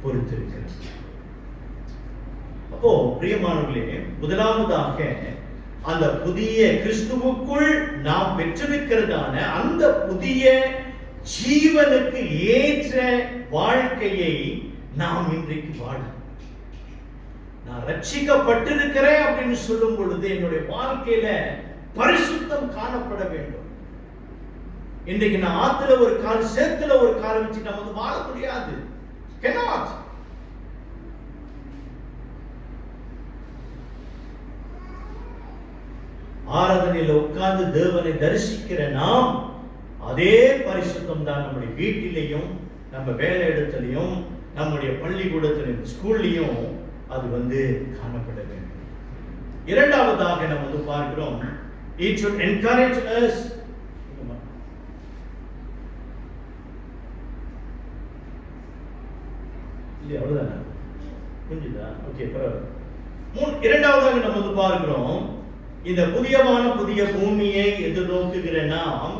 பொறுத்திருக்கிறது. அப்போ பிரியமானவர்களே, முதலாவதாக அந்த புதிய கிறிஸ்துவுக்குள் நாம் பெற்றிருக்கிறதான அந்த புதிய ஜீவனுக்கு ஏற்ற வாழ்க்கையை நாம் இன்றைக்கு வாழ. நான் ரட்சிக்கப்பட்டிருக்கிறேன் அப்படின்னு சொல்லும் பொழுது என்னுடைய வாழ்க்கையில பரிசுத்தம் காணப்பட வேண்டும். இன்றைக்கு நான் ஆத்துல ஒரு கால், சேத்துல ஒரு கால் வச்சு நம்ம வந்து வாழ முடியாது. cannot. ஆராதனையில உட்கார்ந்து தேவனை தரிசிக்கிற நாம் அதே பரிசுத்தம் தான் நம்முடைய வீட்டிலையும், நம்ம வேலை இடத்திலையும், நம்முடைய பள்ளிக்கூடத்திலையும், ஸ்கூல்லையும் அது வந்து காணப்பட வேண்டும். இரண்டாவதாக நம்ம வந்து பார்க்கிறோம், it should encourage us. இல்ல அவ்வளவுதானே, புரிஞ்சுதா? ஓகே, பரவாயில்ல. இரண்டாவதாக நம்ம வந்து பார்க்கிறோம், இந்த புதியவான புதிய பூமியை எதிர்நோக்குகிற நாம்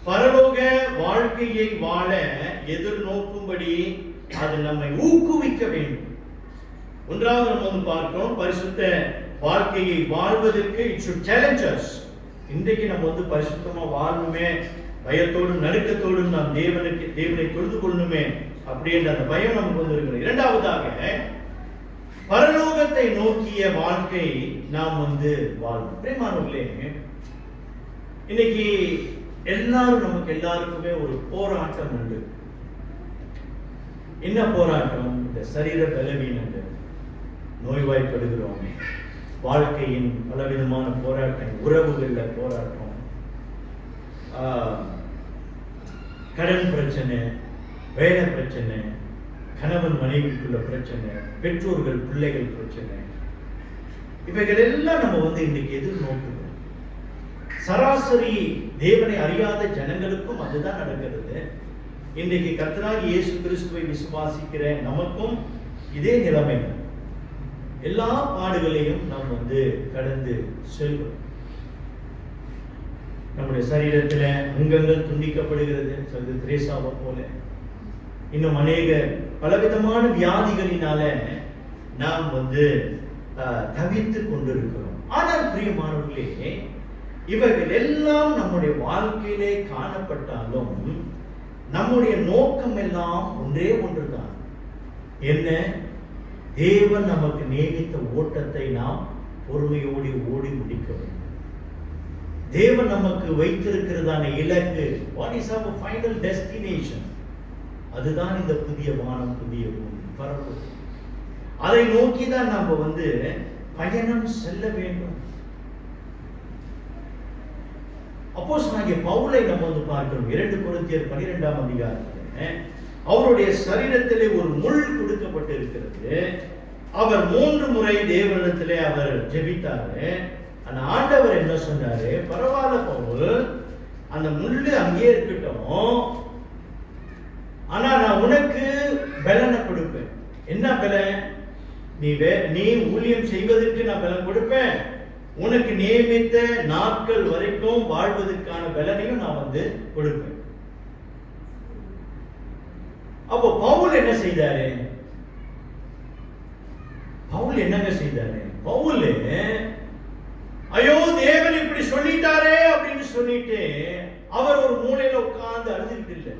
பரலோக வாழ்க்கையை வாழ எதிர்நோக்கும்படி அது நம்மை ஊக்குவிக்க வேண்டும். ஒன்றாவது நம்ம வந்து பார்க்கிறோம், பரிசுத்த வாழ்க்கையை வாழ்வதற்கு it should challenge us. இன்றைக்கு நம்ம வந்து பரிசுத்தமா வாழணுமே, பயத்தோடும் நடுக்கத்தோடும் நாம் தேவனை தொழுது கொள்ளணுமே அப்படின்ற அந்த பயம் நமக்கு வந்து இருக்கிறது. இரண்டாவதாக பரலோகத்தை நோக்கிய வாழ்க்கை நாம் வந்து வாழணும். பிரியமானவர்களே, இன்னைக்கு நமக்கு எல்லாருக்குமே ஒரு போராட்டம் உண்டு. என்ன போராட்டம்? இந்த சரீர பலவீனங்கள், நோய்வாய்ப்படுகிறோம், வாழ்க்கையின் பலவிதமான போராட்டம், உறவுகள்ல போராட்டம், கடன் பிரச்சனை, வேலை பிரச்சனை, கணவன் மனைவிக்குள்ள பிரச்சனை, பெற்றோர்கள் பிள்ளைகள் பிரச்சனை, இவைகள் எல்லாம் நம்ம வந்து இன்னைக்கு எதிர்நோக்குகிறோம். சராசரி தேவனை அறியாத ஜனங்களுக்கும் அதுதான் நடக்கிறது. இன்றைக்கு கர்த்தராகிய இயேசு கிறிஸ்துவை விசுவாசிக்கிற நமக்கும் இதே நிலைமை. எல்லா பாடுகளையும் நாம் வந்து கடந்து செல்கிறோம். நம்முடைய சரீரத்துல அங்கங்கள் துண்டிக்கப்படுகிறது, சொல்றது திரேசாவை போல. இன்னும் அநேக பலவிதமான வியாதிகளினால நாம் வந்து தவித்து கொண்டிருக்கிறோம். ஆனால் பிரியமானவர்களே, இவைகள் எல்லாம் நம்முடைய வாழ்க்கையிலே காணப்பட்டாலும் நம்முடைய நோக்கம் எல்லாம் ஒன்றே ஒன்றுதான். என்ன? தேவன் நமக்கு நியமித்த ஓட்டத்தை நாம் பொறுமையோடு ஓடி முடிக்க வேண்டும். தேவன் நமக்கு வைத்திருக்கிறதான இலக்கு, what is our final destination? அதுதான் இந்த புதிய வானம், புதிய பூமி, பரப்பு. அதை நோக்கி தான் நாம வந்து பயணம் செல்ல வேண்டும். அப்போஸ்தலனாகிய பவுலை நம்ம வந்து பார்க்கிறோம். 2 கொரிந்தியர் 12ஆம் அதிகாரத்தில் அவருடைய சரீரத்திலே ஒரு முள் கொடுக்கப்பட்டு இருக்கிறது. அவர் 3 முறை தேவனிடத்திலே அவர் ஜெபித்தாரு. அந்த ஆண்டவர் என்ன சொன்னாரு? பரவாயில்ல பவுல், அந்த முள்ளு அங்கே இருக்கட்டும், ஆனா நான் உனக்கு பலனை கொடுப்பேன். என்ன பலன்? நீ ஊழியம் செய்வதற்கு நான் பலன் கொடுப்பேன். உனக்கு நியமித்த நாட்கள் வரைக்கும் வாழ்வதற்கான பலனையும் நான் வந்து கொடுப்பேன். அப்போ பவுல் என்ன செய்தாரு? பவுல் என்னங்க செய்தாரு? பவுல் ஐயோ தேவன் இப்படி சொல்லிட்டாரே அப்படின்னு சொல்லிட்டு அவர் ஒரு மூலையில உட்கார்ந்து அழுதுகிட்டு இல்லை.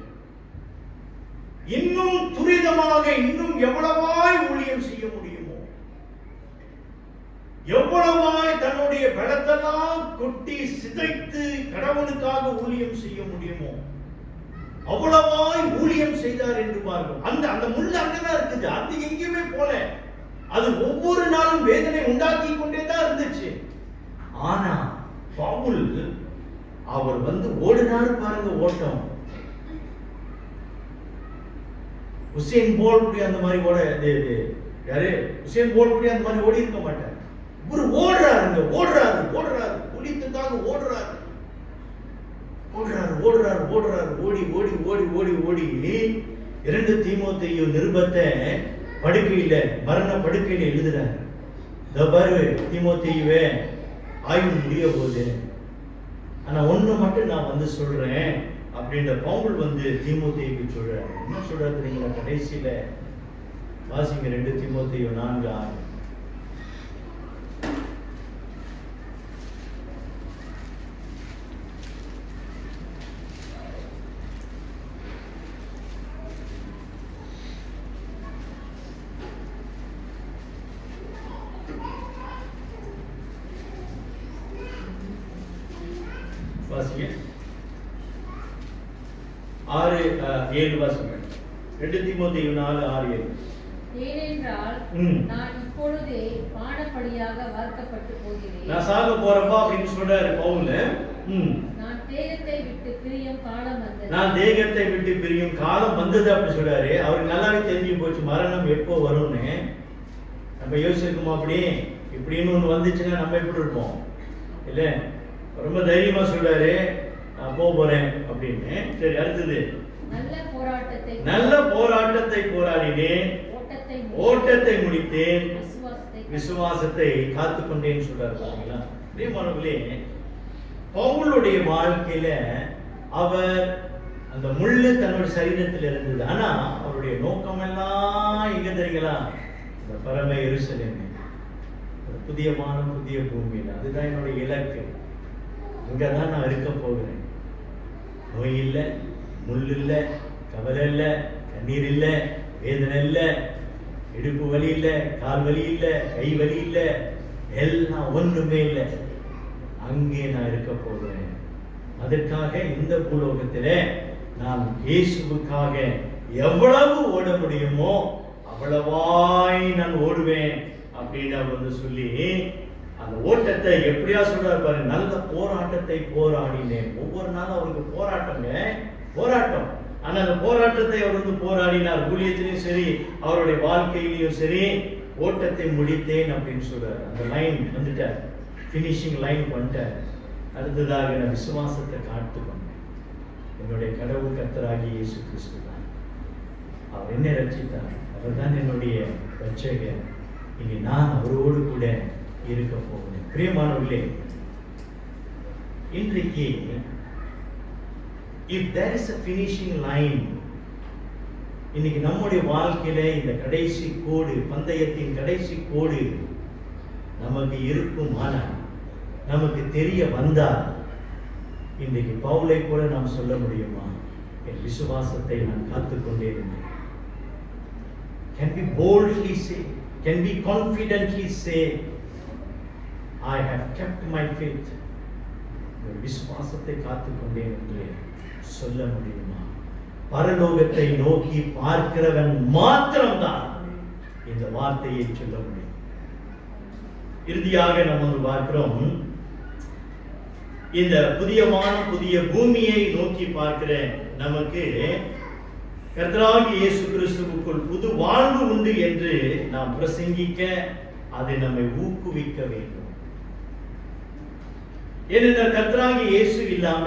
இன்னும் துரிதமாக, இன்னும் எவ்வளவாய் ஊழியம் செய்ய முடியுமோ, எவ்வளவாய் தன்னுடைய பலத்தெல்லாம் கொட்டி சிதைத்து கடவுளுக்காக ஊழியம் செய்ய முடியுமோ அவ்வளவாய் ஊழியம் செய்தார் என்று பார்க்கிறோம். அந்த முள் அங்கதான் இருக்குது, அது எங்கேயுமே போல. அது ஒவ்வொரு நாளும் வேதனை உண்டாக்கி கொண்டே தான் இருந்துச்சு. ஆனா பவுல் அவர் வந்து ஓடினாரு பாருங்க, ஓட்டம். உசேன் போல்ட் அந்த மாதிரி ஓட யாரு? உசேன் போல்ட் அந்த மாதிரி ஓடி இருக்க மாட்டார். இவர் ஓடுறாருங்க, ஓடுறாரு ஒளித்துக்காக ஓடுறாரு, ஓடி 2 தீமோத்தேயு நிருபத்தை படுக்கையில, மரண படுக்கையில எழுதுறாரு. பாரு தீமோத்தேயுவே, ஆய்வு முடிய போகுது, ஆனா ஒண்ணு மட்டும் நான் வந்து சொல்றேன் அப்படின்ற பவுல் வந்து தீமோத்தேயுக்கு சொல்றாரு. என்ன சொல்றாரு தெரியுங்களா? கடைசியில வாசிங்க 2 தீமோத்தேயு 4:6. வாசிங்க 6-7 வாசிங்க. 2 தீமோத்தேயு 4:6-7. ஏனென்றால் நான் இப்பொழுதே பானப்படியாக வார்க்கப்பட்டு போகிறேன். நான் சாக போறப்பா அப்படின்னு சொல்றாரு பவுல். நான் தேகத்தை விட்டு பிரியும் காலம் வந்தது. நான் தேகத்தை விட்டு பிரியும் காலம் வந்தது அப்படி சொல்றாரு. அவருக்கு நல்லாவே தெரிஞ்சு போச்சு மரணம் எப்போ வரும்னு. நம்ம யோசிச்சிருக்கோமா அப்படி இப்படின்னு ஒண்ணு வந்துச்சுன்னா நம்ம எப்படி இருப்போம்? இல்ல ரொம்ப தைரியமா சொல்றாரு நான் போறேன் அப்படின்னு. சரி, அடுத்தது நல்ல போராட்டத்தை போராடினேன், ஓட்டத்தை முடித்தேன், விசுவாசத்தை காத்துக்கொண்டேன்னு சொல்றாரு. பாத்தீங்களா பிரியமானவர்களே, பவுலுடைய வாழ்க்கையில அவர் அந்த முள்ளு தன்னுடைய சரீரத்தில் இருந்தது. ஆனா அவருடைய நோக்கம் எல்லாம் எங்க தெரியுங்களா? இந்த பரம எருசலேம், புதிய வானம் புதிய பூமியில. அதுதான் என்னுடைய இலக்கு. அங்கதான் நான் இருக்க போகிறேன். நோய் இல்லை, முள் இல்லை, கவலை இல்லை, கண்ணீர் இல்லை, வேதனை இல்லை, இடுப்பு வலி இல்லை, கால் வலி இல்லை, கை வலி இல்லை, எல்லாம் ஒண்ணுமே இல்லை. அங்கே நான் இருக்க போகிறேன். அதற்காக இந்த பூலோகத்திலே நான் இயேசுவுக்காக எவ்வளவு ஓட முடியுமோ அவ்வளவாய் நான் ஓடுவேன் அப்படின்னு அவர் சொல்லி அந்த ஓட்டத்தை எப்படியா சொல்றாரு பாரு. நல்ல போராட்டத்தை போராடினேன். ஒவ்வொரு நாளும் அவருக்கு போராட்டம். ஆனா அந்த போராட்டத்தை அவர் போராடினார். ஊழியத்திலையும் சரி, அவருடைய வாழ்க்கையிலையும் சரி, ஓட்டத்தை முடித்தேன் அப்படின்னு சொல்றாரு. அந்த லைன் வந்துட்டார், பினிஷிங் லைன் வந்துட்டார். அடுத்ததாக நான் விசுவாசத்தை காத்துக்கொண்டேன். என்னுடைய கடவுள் கர்த்தராகிய இயேசு கிறிஸ்து தான். அவர் என்னை ரட்சித்தார். அவர் தான் என்னுடைய ரட்சகர். இனி நான் அவரோடு கூட இருக்க போகிறேன். பிரியமானவர்களே, இன்றைக்கு if there is a finishing line, இன்னைக்கு நம்முடைய வாழ்க்கையில இந்த கடைசி கோடு, பந்தயத்தின் கடைசி கோடு நமக்கு இருக்கும். ஆனால் நமக்கு தெரிய வந்தால் இன்றைக்கு பவுலை போல நாம் சொல்ல முடியுமா? என் விசுவாசத்தை நான் காத்துக்கொண்டே இருந்தேன். Can we boldly say, can we confidently say, I have kept my faith? விசுவாசத்தை காத்துக்கொண்டேன் என்று சொல்ல முடியுமா? பரலோகத்தை நோக்கி பார்க்கிறவன் மாத்திரம்தான் இந்த வார்த்தையை சொல்ல முடியும். இறுதியாக நம்ம பார்க்கிறோம், இந்த புதிய வானம் புதிய பூமியை நோக்கி பார்க்கிற நமக்கு கர்த்தராகிய இயேசு கிறிஸ்துவுக்குள் புது வாழ்வு உண்டு என்று நாம் பிரசங்கிக்க, அதை நம்மை ஊக்குவிக்க வேண்டும். ஏனென்றால் கர்த்தராகிய இயேசு இல்லாம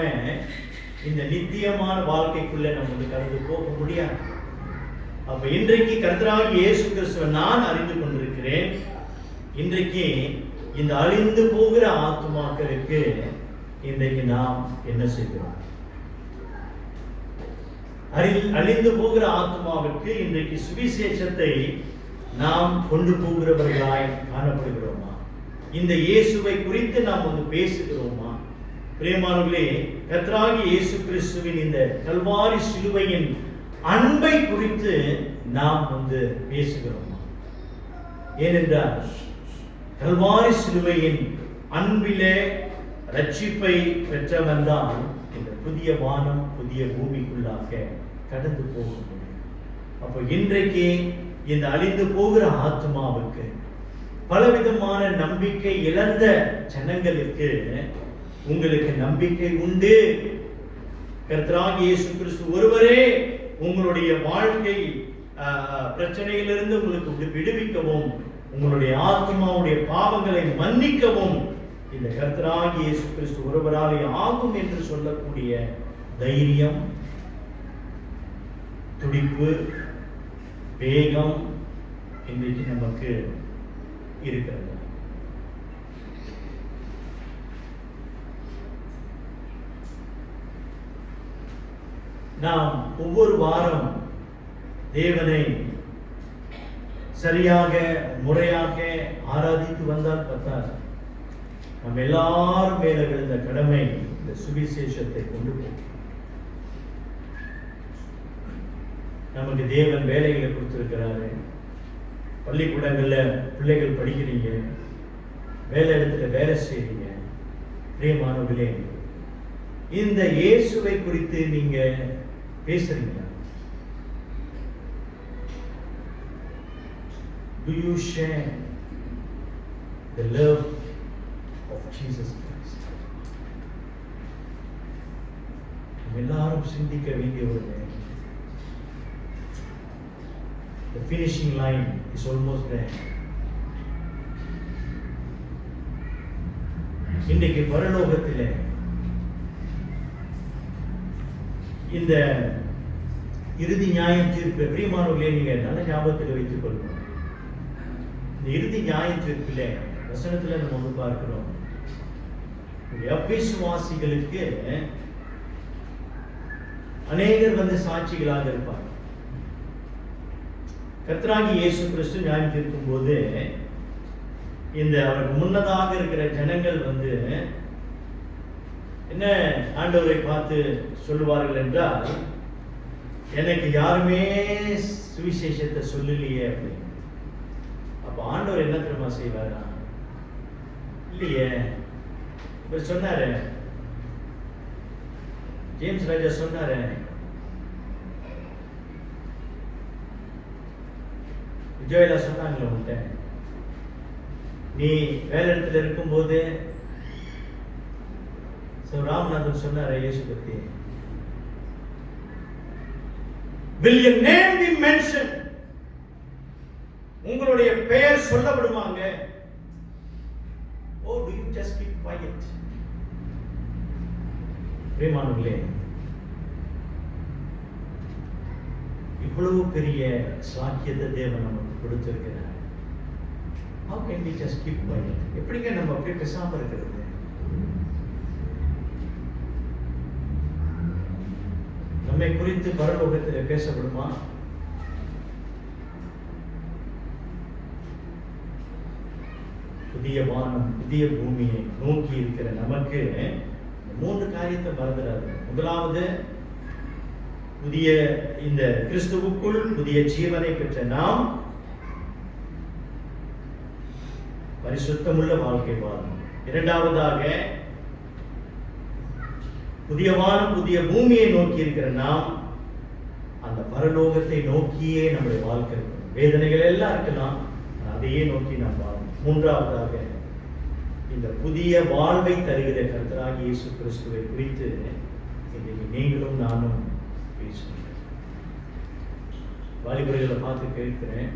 இந்த நித்தியமான வாழ்க்கைக்குள்ள நம்ம கடந்து போக முடியாது. அப்ப இன்றைக்கு கர்த்தராகிய இயேசு கிறிஸ்துவை நான் அறிந்து கொண்டிருக்கிறேன். இன்றைக்கு இந்த அழிந்து போகிற ஆத்துமாக்களுக்கு இன்றைக்கு நாம் என்ன செய்கிறோம்? அழிந்து போகிற ஆத்மாவிற்கு இன்றைக்கு சுவிசேஷத்தை நாம் கொண்டு போகிறவர்களாய் காணப்படுகிறோமா? இந்த இயேசுவை குறித்து நாம் பேசுகிறோமா? பிரியமானவர்களே, கர்த்தராகிய இயேசு கிறிஸ்துவின் இந்த கல்வாரி சிலுவையின் அன்பை குறித்து நாம் பேசுகிறோமா? ஏனென்றால் கல்வாரி சிலுவையின் அன்பிலே ரட்சிப்பை பெற்றவன் தான் இந்த புதிய வானம் புதிய பூமிக்குள்ளாக கடந்து போக முடியும். அப்போ இன்றைக்கு இந்த அழிந்து போகிற ஆத்மாவுக்கு, பலவிதமான நம்பிக்கை இழந்த ஜனங்களுக்கு உங்களுக்கு நம்பிக்கை உண்டு. கர்த்தராகிய இயேசு கிறிஸ்து ஒருவரே உங்களுடைய வாழ்க்கை பிரச்சனையிலிருந்து உங்களுக்கு விடுவிக்கவும், உங்களுடைய ஆத்மாவுடைய பாவங்களை மன்னிக்கவும் இந்த கர்த்தராகிய இயேசு கிறிஸ்து ஒருவராலே ஆகும் என்று சொல்லக்கூடிய தைரியம், துடிப்பு, வேகம் இன்றைக்கு நமக்கு இருக்கிறது. நாம் ஒவ்வொரு வாரம் தேவனை சரியாக முறையாக ஆராதித்து வந்தால் பத்தாது. நம்ம எல்லாரும் மேல விழுந்த கடமை இந்த சுவிசேஷத்தை கொண்டு போகும். நமக்கு தேவன் வேலைகளை கொடுத்திருக்கிறாரு. பள்ளிக்கூடங்கள்ல பிள்ளைகள் படிக்கிறீங்க, வேலை இடத்துல வேலை செய்றீங்க. பிரியமானவர்களே, இந்த இயேசுவை குறித்து நீங்க பேசுறீங்களா? Do you share the love of Jesus Christ? நம்ம எல்லாரும் சிந்திக்க வேண்டிய ஒரு நேரம். The finishing line is almost there. இன்றைக்கு பரலோகத்திலே இந்த இறுதி நியாய தீர்ப்பு, பிரியமானவர்களே, நீங்க நல்ல ஞாபகத்தில் வைத்துக் கொள்ளணும். இந்த இறுதி நியாய தீர்ப்பிலே வசனத்துல நம்ம வந்து பார்க்கிறோம், அவிசுவாசிகளுக்கு அநேகர் வந்து சாட்சிகளாக இருப்பார். கர்த்தராகிய இயேசு கிறிஸ்து நியாயம் தீர்க்கும் போது இந்த அவருக்கு முன்னதாக இருக்கிற ஜனங்கள் வந்து என்ன ஆண்டவரை பார்த்து சொல்லுவார்கள் என்றால், எனக்கு யாருமே சுவிசேஷத்தை சொல்லலையே அப்படின்னு. அப்ப ஆண்டவர் என்ன தெரியுமா செய்வாரா? இல்லையே, இப்ப சொன்னாரு, ஜேம்ஸ் ராஜா சொன்னாரு, விஜயலா சொன்னாங்களே உன்கிட்ட, நீ வேலை இடத்துல இருக்கும்போது ராமநாதன் சொன்னாரு இயேசு பத்தி, will your name be mentioned? உங்களுடைய பெயர் சொல்லப்படுவாங்க. Oh, do you just keep quiet? பிரியமானவர்களே, இவ்வளவு பெரிய சாக்கியத்தை தேவன் நமக்கு கொடுத்திருக்கிறார். How can we just keep quiet? எப்படிங்க நம்ம அப்படியே பேசாம இருக்கிறது? நம்மை குறித்து பரலோகத்தில் பேசப்படுமா? புதிய வானம் புதிய பூமியை நோக்கி இருக்கிற நமக்கு 3 காரியத்தை மறந்துடாது. முதலாவது, புதிய இந்த கிறிஸ்துவுக்குள் புதிய ஜீவனை பெற்ற நாம் பரிசுத்தமுள்ள வாழ்க்கை வாழணும். இரண்டாவதாக, புதிய வானம் புதிய பூமியை நோக்கி இருக்கிற நாம் அந்த பரலோகத்தை நோக்கியே நம்முடைய வாழ்க்கை இருக்கணும். வேதனைகள் எல்லாம் இருக்கலாம், அதையே நோக்கி நாம் வாழணும். மூன்றாவதாக, இந்த புதிய வாழ்வை தருகிற கர்த்தராகிய இயேசு கிறிஸ்துவை குறித்து இன்றைக்கு நீங்களும் நானும் பேசணும். வாலிபர்களை பார்த்து கேட்கிறேன்,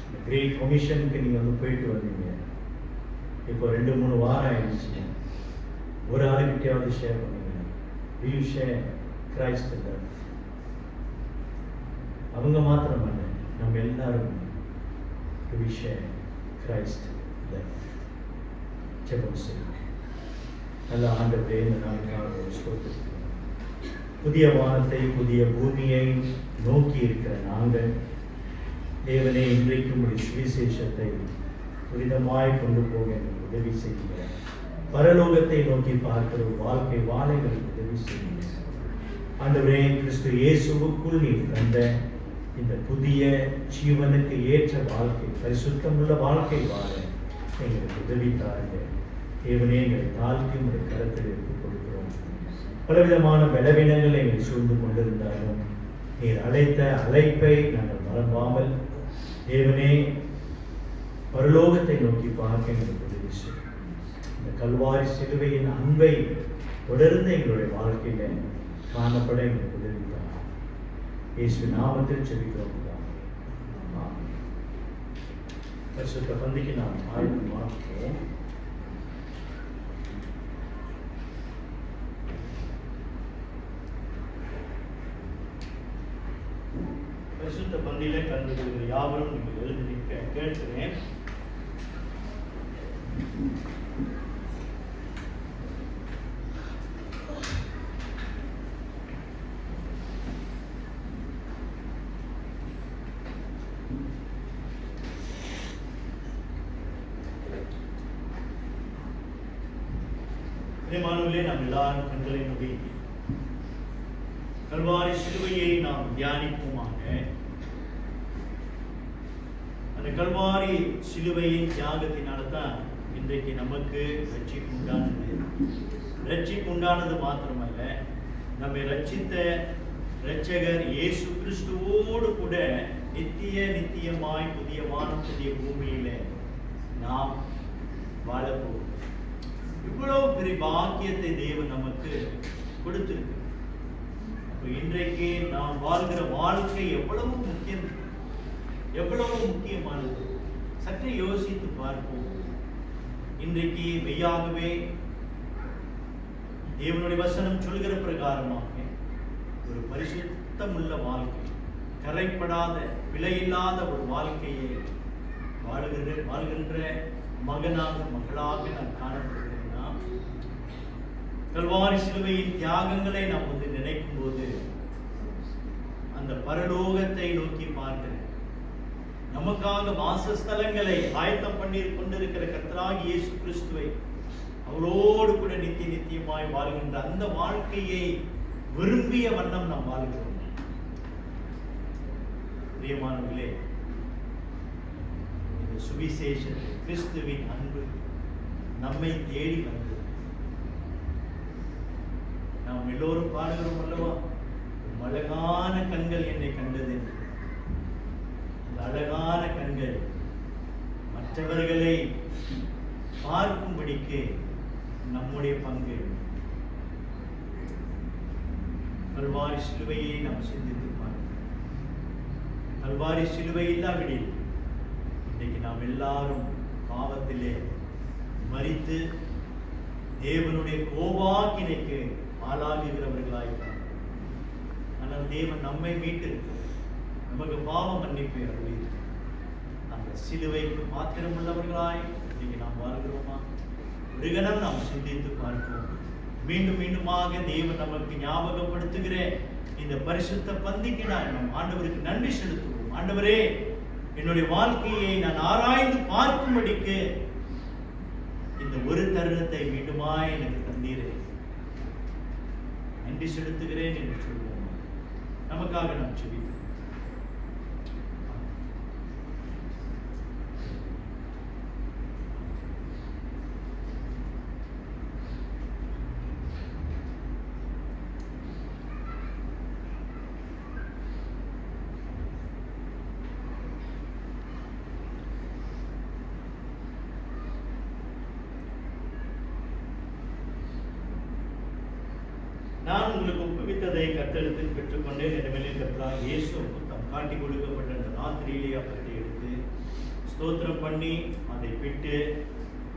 இந்த கிரேட் கமிஷனுக்கு நீங்க வந்து போயிட்டு வந்தீங்க, இப்போ 2-3 வாரம் ஆயிடுச்சு. ஒரு ஆளுக்கிட்டையாவது ஷேர் பண்ணுங்க. Do you share Christ love? அவங்க மாத்திரம் அல்ல, நம்ம எல்லாரும் do we share Christ love? ஜெபம் செய்யுங்க. நல்ல ஆண்டவரே, இந்த நாளுக்காக ஸ்தோத்திரிக்கிறோம். புதிய வானத்தை புதிய பூமியை நோக்கி இருக்கிற நாங்கள் தேவனே, இன்றைக்கு உடைய சுவிசேஷத்தை துரிதமாய் கொண்டு போக எனக்கு உதவி செய்யுங்க. பரலோகத்தை நோக்கி பார்க்கிற வாழ்க்கை வாழ எங்களுக்கு உதவி செய்யுங்க. ஆண்டவரே, கிறிஸ்து இயேசுவுக்குள் நீ தந்த இந்த புதிய ஜீவனுக்கு ஏற்ற வாழ்க்கை, பரிசுத்தமுள்ள வாழ்க்கை வாழ எங்களுக்கு உதவி தாருங்க. தேவனே, எங்களை தாழ்த்தி உடைய கரத்தில் எடுத்துக் கொடுக்கிறோம். பலவிதமான பலவீனங்கள் எங்களை சூழ்ந்து கொண்டிருந்தாலும் நீர் அழைத்த அழைப்பை நாங்கள் மறவாமல் தேவனே பரலோகத்தை நோக்கி பார்க்க எங்களுக்கு உதவி செய்யும். இந்த கல்வாரி சிலுவையின் அன்பை தொடர்ந்து எங்களுடைய வாழ்க்கையில காணப்பட எங்களுக்கு உதவி தாரும். இயேசு நாமத்தில் ஜெபிக்கிறோம். பரிசுத்த பந்திக்கு நாம் ஆயத்தமாக்குவோம். பரிசுத்த பந்தியிலே கலந்து கொள்கிற யாவரும் நீங்கள் எழுதி நிற்க கேட்கிறேன். பிரியமானவர்களே, நாம் எல்லாரும் கண்களை மூடி கல்வாரி சிலுவையை நாம் தியானிப்போமாக. அந்த கல்வாரி சிலுவையின் தியாகத்தினால்தான் இன்றைக்கு நமக்கு ரட்சிப்பு உண்டானது. ரட்சிப்பு உண்டானது மாத்திரமல்ல, நம்மை ரட்சித்த இரட்சகர் இயேசு கிறிஸ்துவோடு கூட நித்தியமாய் புதிய வானம் புதிய பூமியில நாம் வாழப்போம். இவ்வளவு பெரிய பாக்கியத்தை தேவன் நமக்கு கொடுத்திருக்கு. இன்றைக்கு நாம் வாழ்கிற வாழ்க்கை எவ்வளவு முக்கியமானது சற்றே யோசித்து பார்ப்போம். இன்றைக்கு மெய்யாகவே தேவனுடைய வசனம் சொல்கிற பிரகாரமாக ஒரு பரிசுத்தமுள்ள வாழ்க்கை, கரைப்படாத விலையில்லாத ஒரு வாழ்க்கையை வாழ்கின்ற மகனாக மகளாக நாம் காணப்படுகிறேன்னா, கல்வாரி சிலுவையின் தியாகங்களை நாம் வந்து நினைக்கும் போது அந்த பரலோகத்தை நோக்கி பார்க்கிறேன். நமக்காக வாசஸ்தலங்களை ஆயத்தம் பண்ணி கொண்டிருக்கிற கர்த்தராகிய இயேசு கிறிஸ்துவை அவரோடு கூட நித்தியமாய் வாழ்கின்ற அந்த வாழ்க்கையை விரும்பிய வண்ணம் நாம் வாழ்கிறோம். பிரியமானவர்களே, இந்த சுவிசேஷத்தில் கிறிஸ்துவின் அன்பு நம்மை தேடி வந்தது. நாம் எல்லோரும் பாடுகிறோம் அல்லவா, அழகான கண்கள் என்னை கண்டது. அந்த அழகான கண்கள் மற்றவர்களை பார்க்கும்படிக்கு நம்முடைய பங்கு. கல்வாரி சிலுவையை நாம் சிந்தித்து பார்க்கிறோம். கல்வாரி சிலுவை இல்லாவிடில் இன்றைக்கு நாம் எல்லாரும் பாவத்திலே மரித்து தேவனுடைய கோபாக்கினைக்கு ஆளாகுகிறவர்களாயிருக்கிறோம். ஆனால் தேவன் நம்மை மீட்டு நமக்கு பாவ மன்னிப்பை அருளி அந்த சிலுவைக்கு மாத்திரமுள்ளவர்களாய் இன்னைக்கு நாம் வாழ்கிறோமா? ஒரு கணம் நாம் சிந்தித்து பார்ப்போம். மீண்டுமாக தேவன் நமக்கு ஞாபகப்படுத்துகிற இந்த பரிசுத்த பந்திக்கு நம் ஆண்டவருக்கு நன்றி செலுத்துவோம். ஆண்டவரே, என்னுடைய வாழ்க்கையை நான் ஆராய்ந்து பார்க்கும்படிக்கு இந்த ஒரு தருணத்தை மீண்டுமாய் எனக்கு தந்தீரே, நன்றி செலுத்துகிறேன் என்று சொல்வோம். நமக்காக நாம் செபிப்போம். நான் உங்களுக்கு ஒப்புவித்ததை கர்த்தரிடத்தில் பெற்றுக்கொண்டேன். இனிமேல் கர்த்தராகிய இயேசு தம் காட்டி கொடுக்கப்பட்ட அந்த ராத்திரியிலே அப்பத்தை எடுத்து ஸ்தோத்திரம் பண்ணி அதை பிட்டு,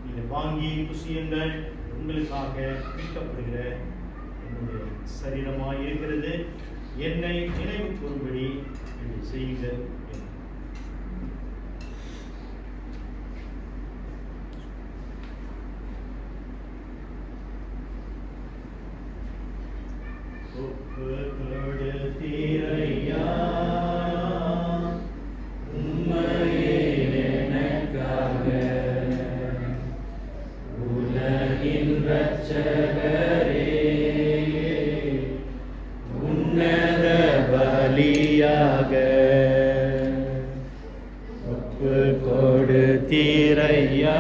நீங்கள் வாங்கி புசியுங்கள், உங்களுக்காக பிற்கப்படுகிற என்னுடைய சரீரமாய் இருக்கிறது, என்னை நினைவு கூறும்படி இதை செய்யுங்கள். தீரையா உம்மையே எனக்காக உலகின் இரட்சகரே, உன்னத பலியாக ஒப்பு கொடுத்தீரையா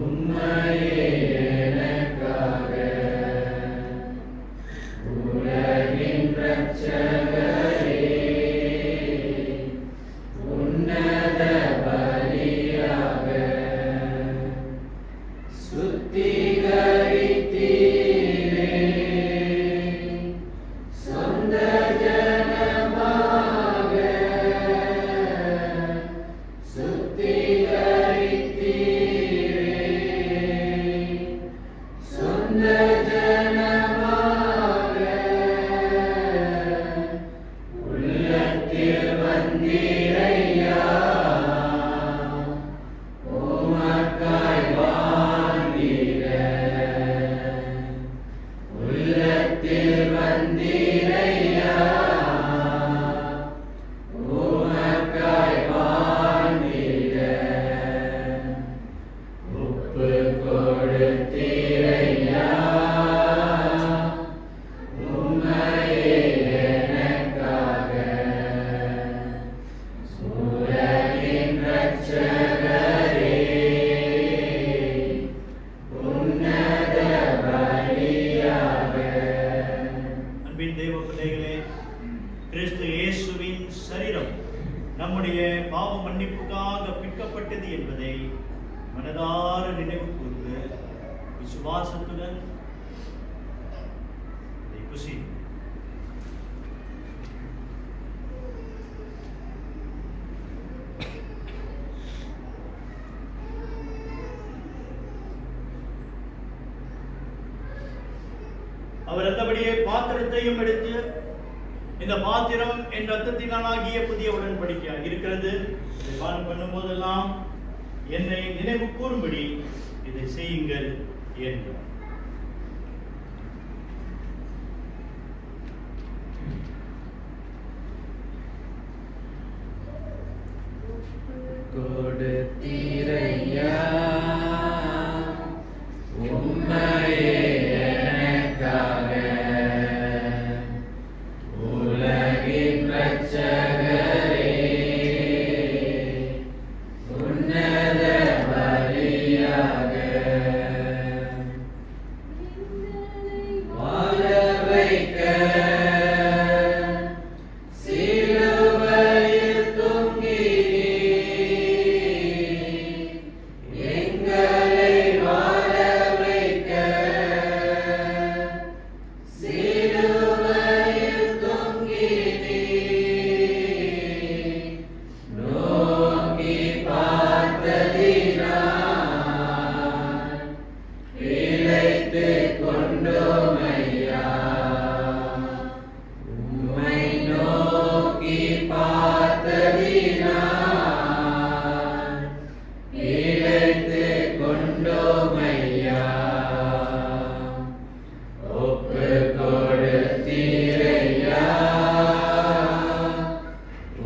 உம்மையே எனக்காக உலகின் இரட்சகரே, உன்னத பலியாக சுத்திகரித்தீரே, சொந்த ஜனமாக சுத்திகரித்தீரே, கிறிஸ்து இயேசுவின் சரீரம் நம்முடைய பாவ மன்னிப்புக்காக பிற்கப்பட்டது என்பதை மனதார நினைவு கூர்ந்து விசுவாசத்துடன் இதை புசி. அவர் அந்தபடியே பாத்திரத்தையும் எடுத்து, இந்த பாத்திரம் என் ரத்தத்தினாலாகிய புதிய உடன்படிக்கையாக இருக்கிறது, இதை பானம் பண்ணும் போதெல்லாம் என்னை நினைவு கூறும்படி இதை செய்யுங்கள் என்றார். கொடுத்தீரையா உம்மையே எனக்காக, உலகின் இரட்சகரே, உன்னத பலியாக வாழ வைக்க சிலுவையில் தொங்கினீர். எங்களை வாழ வைக்க சிலுவையில் தொங்கினீர். நோக்கி பார்த்ததினால் பிழைத்துக் கொண்டோமையா. உம்மை நோக்கி பார்த்ததினால் பிழைத்துக் கொண்டோமையா. ஒப்புக் கொடுத்தீரையா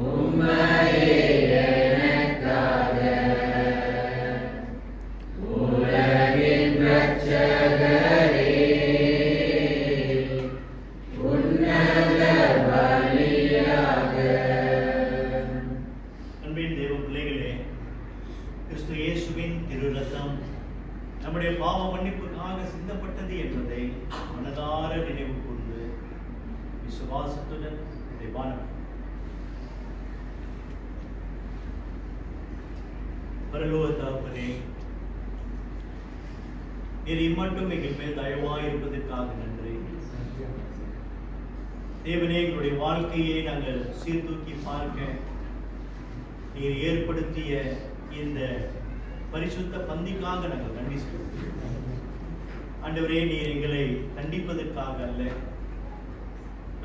உம்மையே எனக்காக, உலகின் இரட்சகரே, உன்னத பலியாக. அன்பின் தேவ பிள்ளைகளே, கிறிஸ்து இயேசுவின் திரு ரத்தம் நம்முடைய பாவ மன்னிப்புக்காக சிந்தப்பட்டது என்பதை மனதார நினைவு கூர்ந்து விசுவாசத்துடன் இதை பானம். பரலோக தகப்பனே, நீர் இம்மட்டும் எங்கள் மேல் தயவாய் இருப்பதற்காக நன்றி. தேவனே, எங்களுடைய வாழ்க்கையை நாங்கள் சீர்தூக்கி பார்க்க நீர் ஏற்படுத்திய இந்த பரிசுத்த பந்திக்காக நாங்கள் நன்றி செலுத்துகிறோம். ஆண்டவரே, நீர் எங்களை கண்டிப்பதற்காக அல்ல,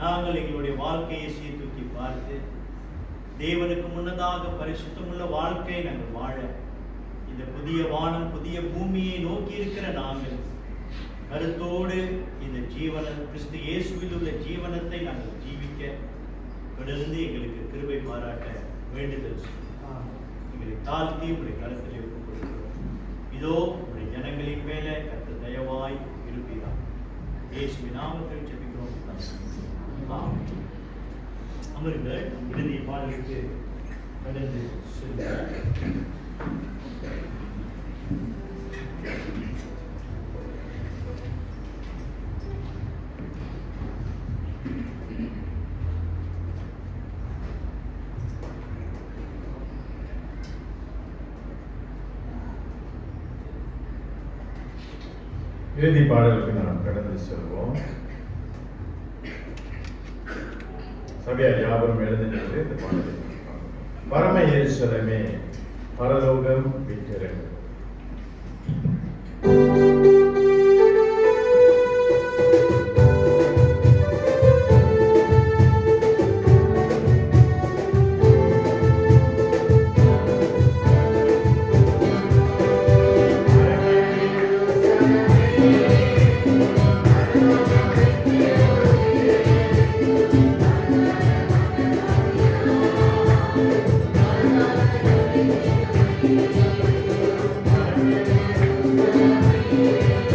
நாங்கள் எங்களுடைய வாழ்க்கையை சீர்தூக்கி பார்த்து தேவனுக்கு முன்னதாக பரிசுத்தமுள்ள வாழ்க்கையை நாங்கள் வாழ, இந்த புதிய வானம் புதிய பூமியை நோக்கி இருக்கிற நாங்கள் கருத்தோடு இந்த ஜீவனம் கிறிஸ்து இயேசுவில் உள்ள ஜீவனத்தை நாங்கள் ஜீவிக்க தொடர்ந்து எங்களுக்கு கிருபை பாராட்ட வேண்டுதல் செய்கிறோம். எங்களை தாழ்த்தி உடைய கருத்தில் ஒப்புக் கொடுக்கிறோம். இதோ உடைய ஜனங்களின் மேலே கர்த்தர் தயவாய் இருப்பீராக. இயேசுவின் நாமத்தில் ஜெபிக்கிறோம். ஆமென். அமருங்கள். இறுதி பாடலுக்கு கடந்து செல்லுங்கள். இறுதி பாடலுக்கு நாம் கடந்து செல்வோம். சபையார் யாவரும் எழுந்து நின்று இந்த பாடலை பரம எருசலேமே பரலோகம் விட்டிருங்கள். உம்மையே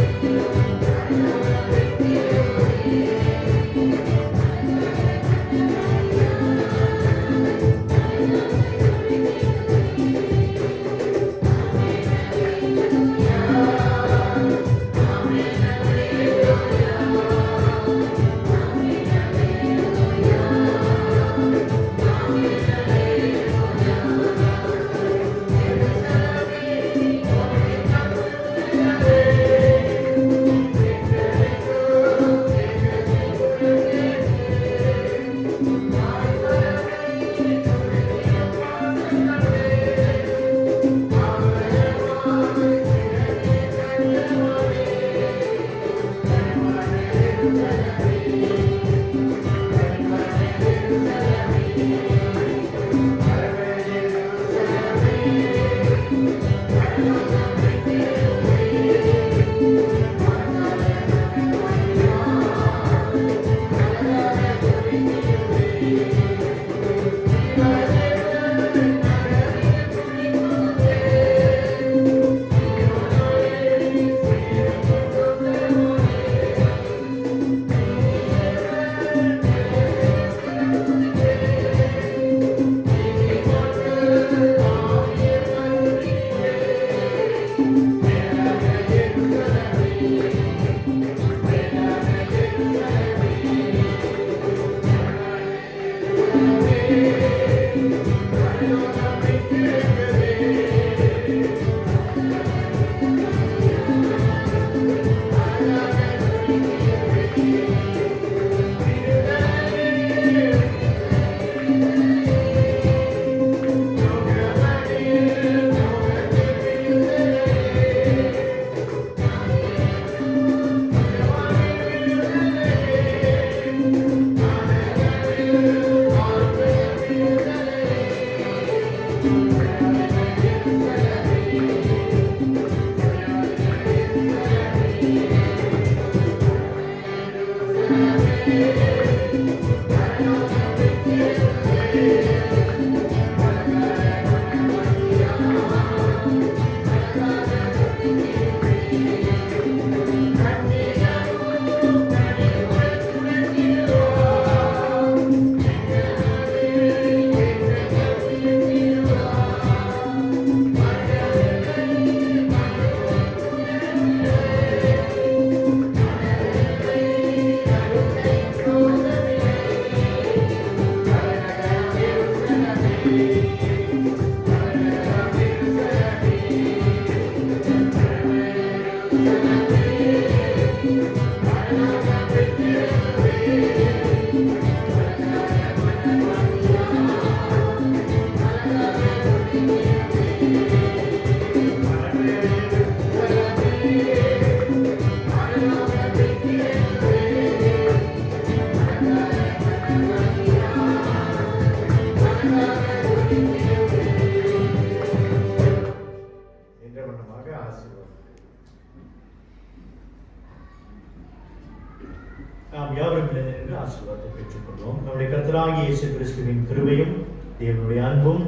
நாம் யாவரும் இணைந்து ஆசீர்வாதத்தை பெற்றுக்கொள்வோம். நம்முடைய கர்த்தராகிய இயேசு கிறிஸ்துவின் கிருபையும் தேவனுடைய அன்பும்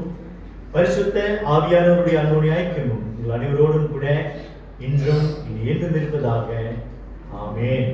பரிசுத்த ஆவியானவருடைய அன்புடைய ஐக்கியமும் உங்கள் அனைவரோடும் கூட இன்றும் இனி என்றும் இருப்பதாக. ஆமென்.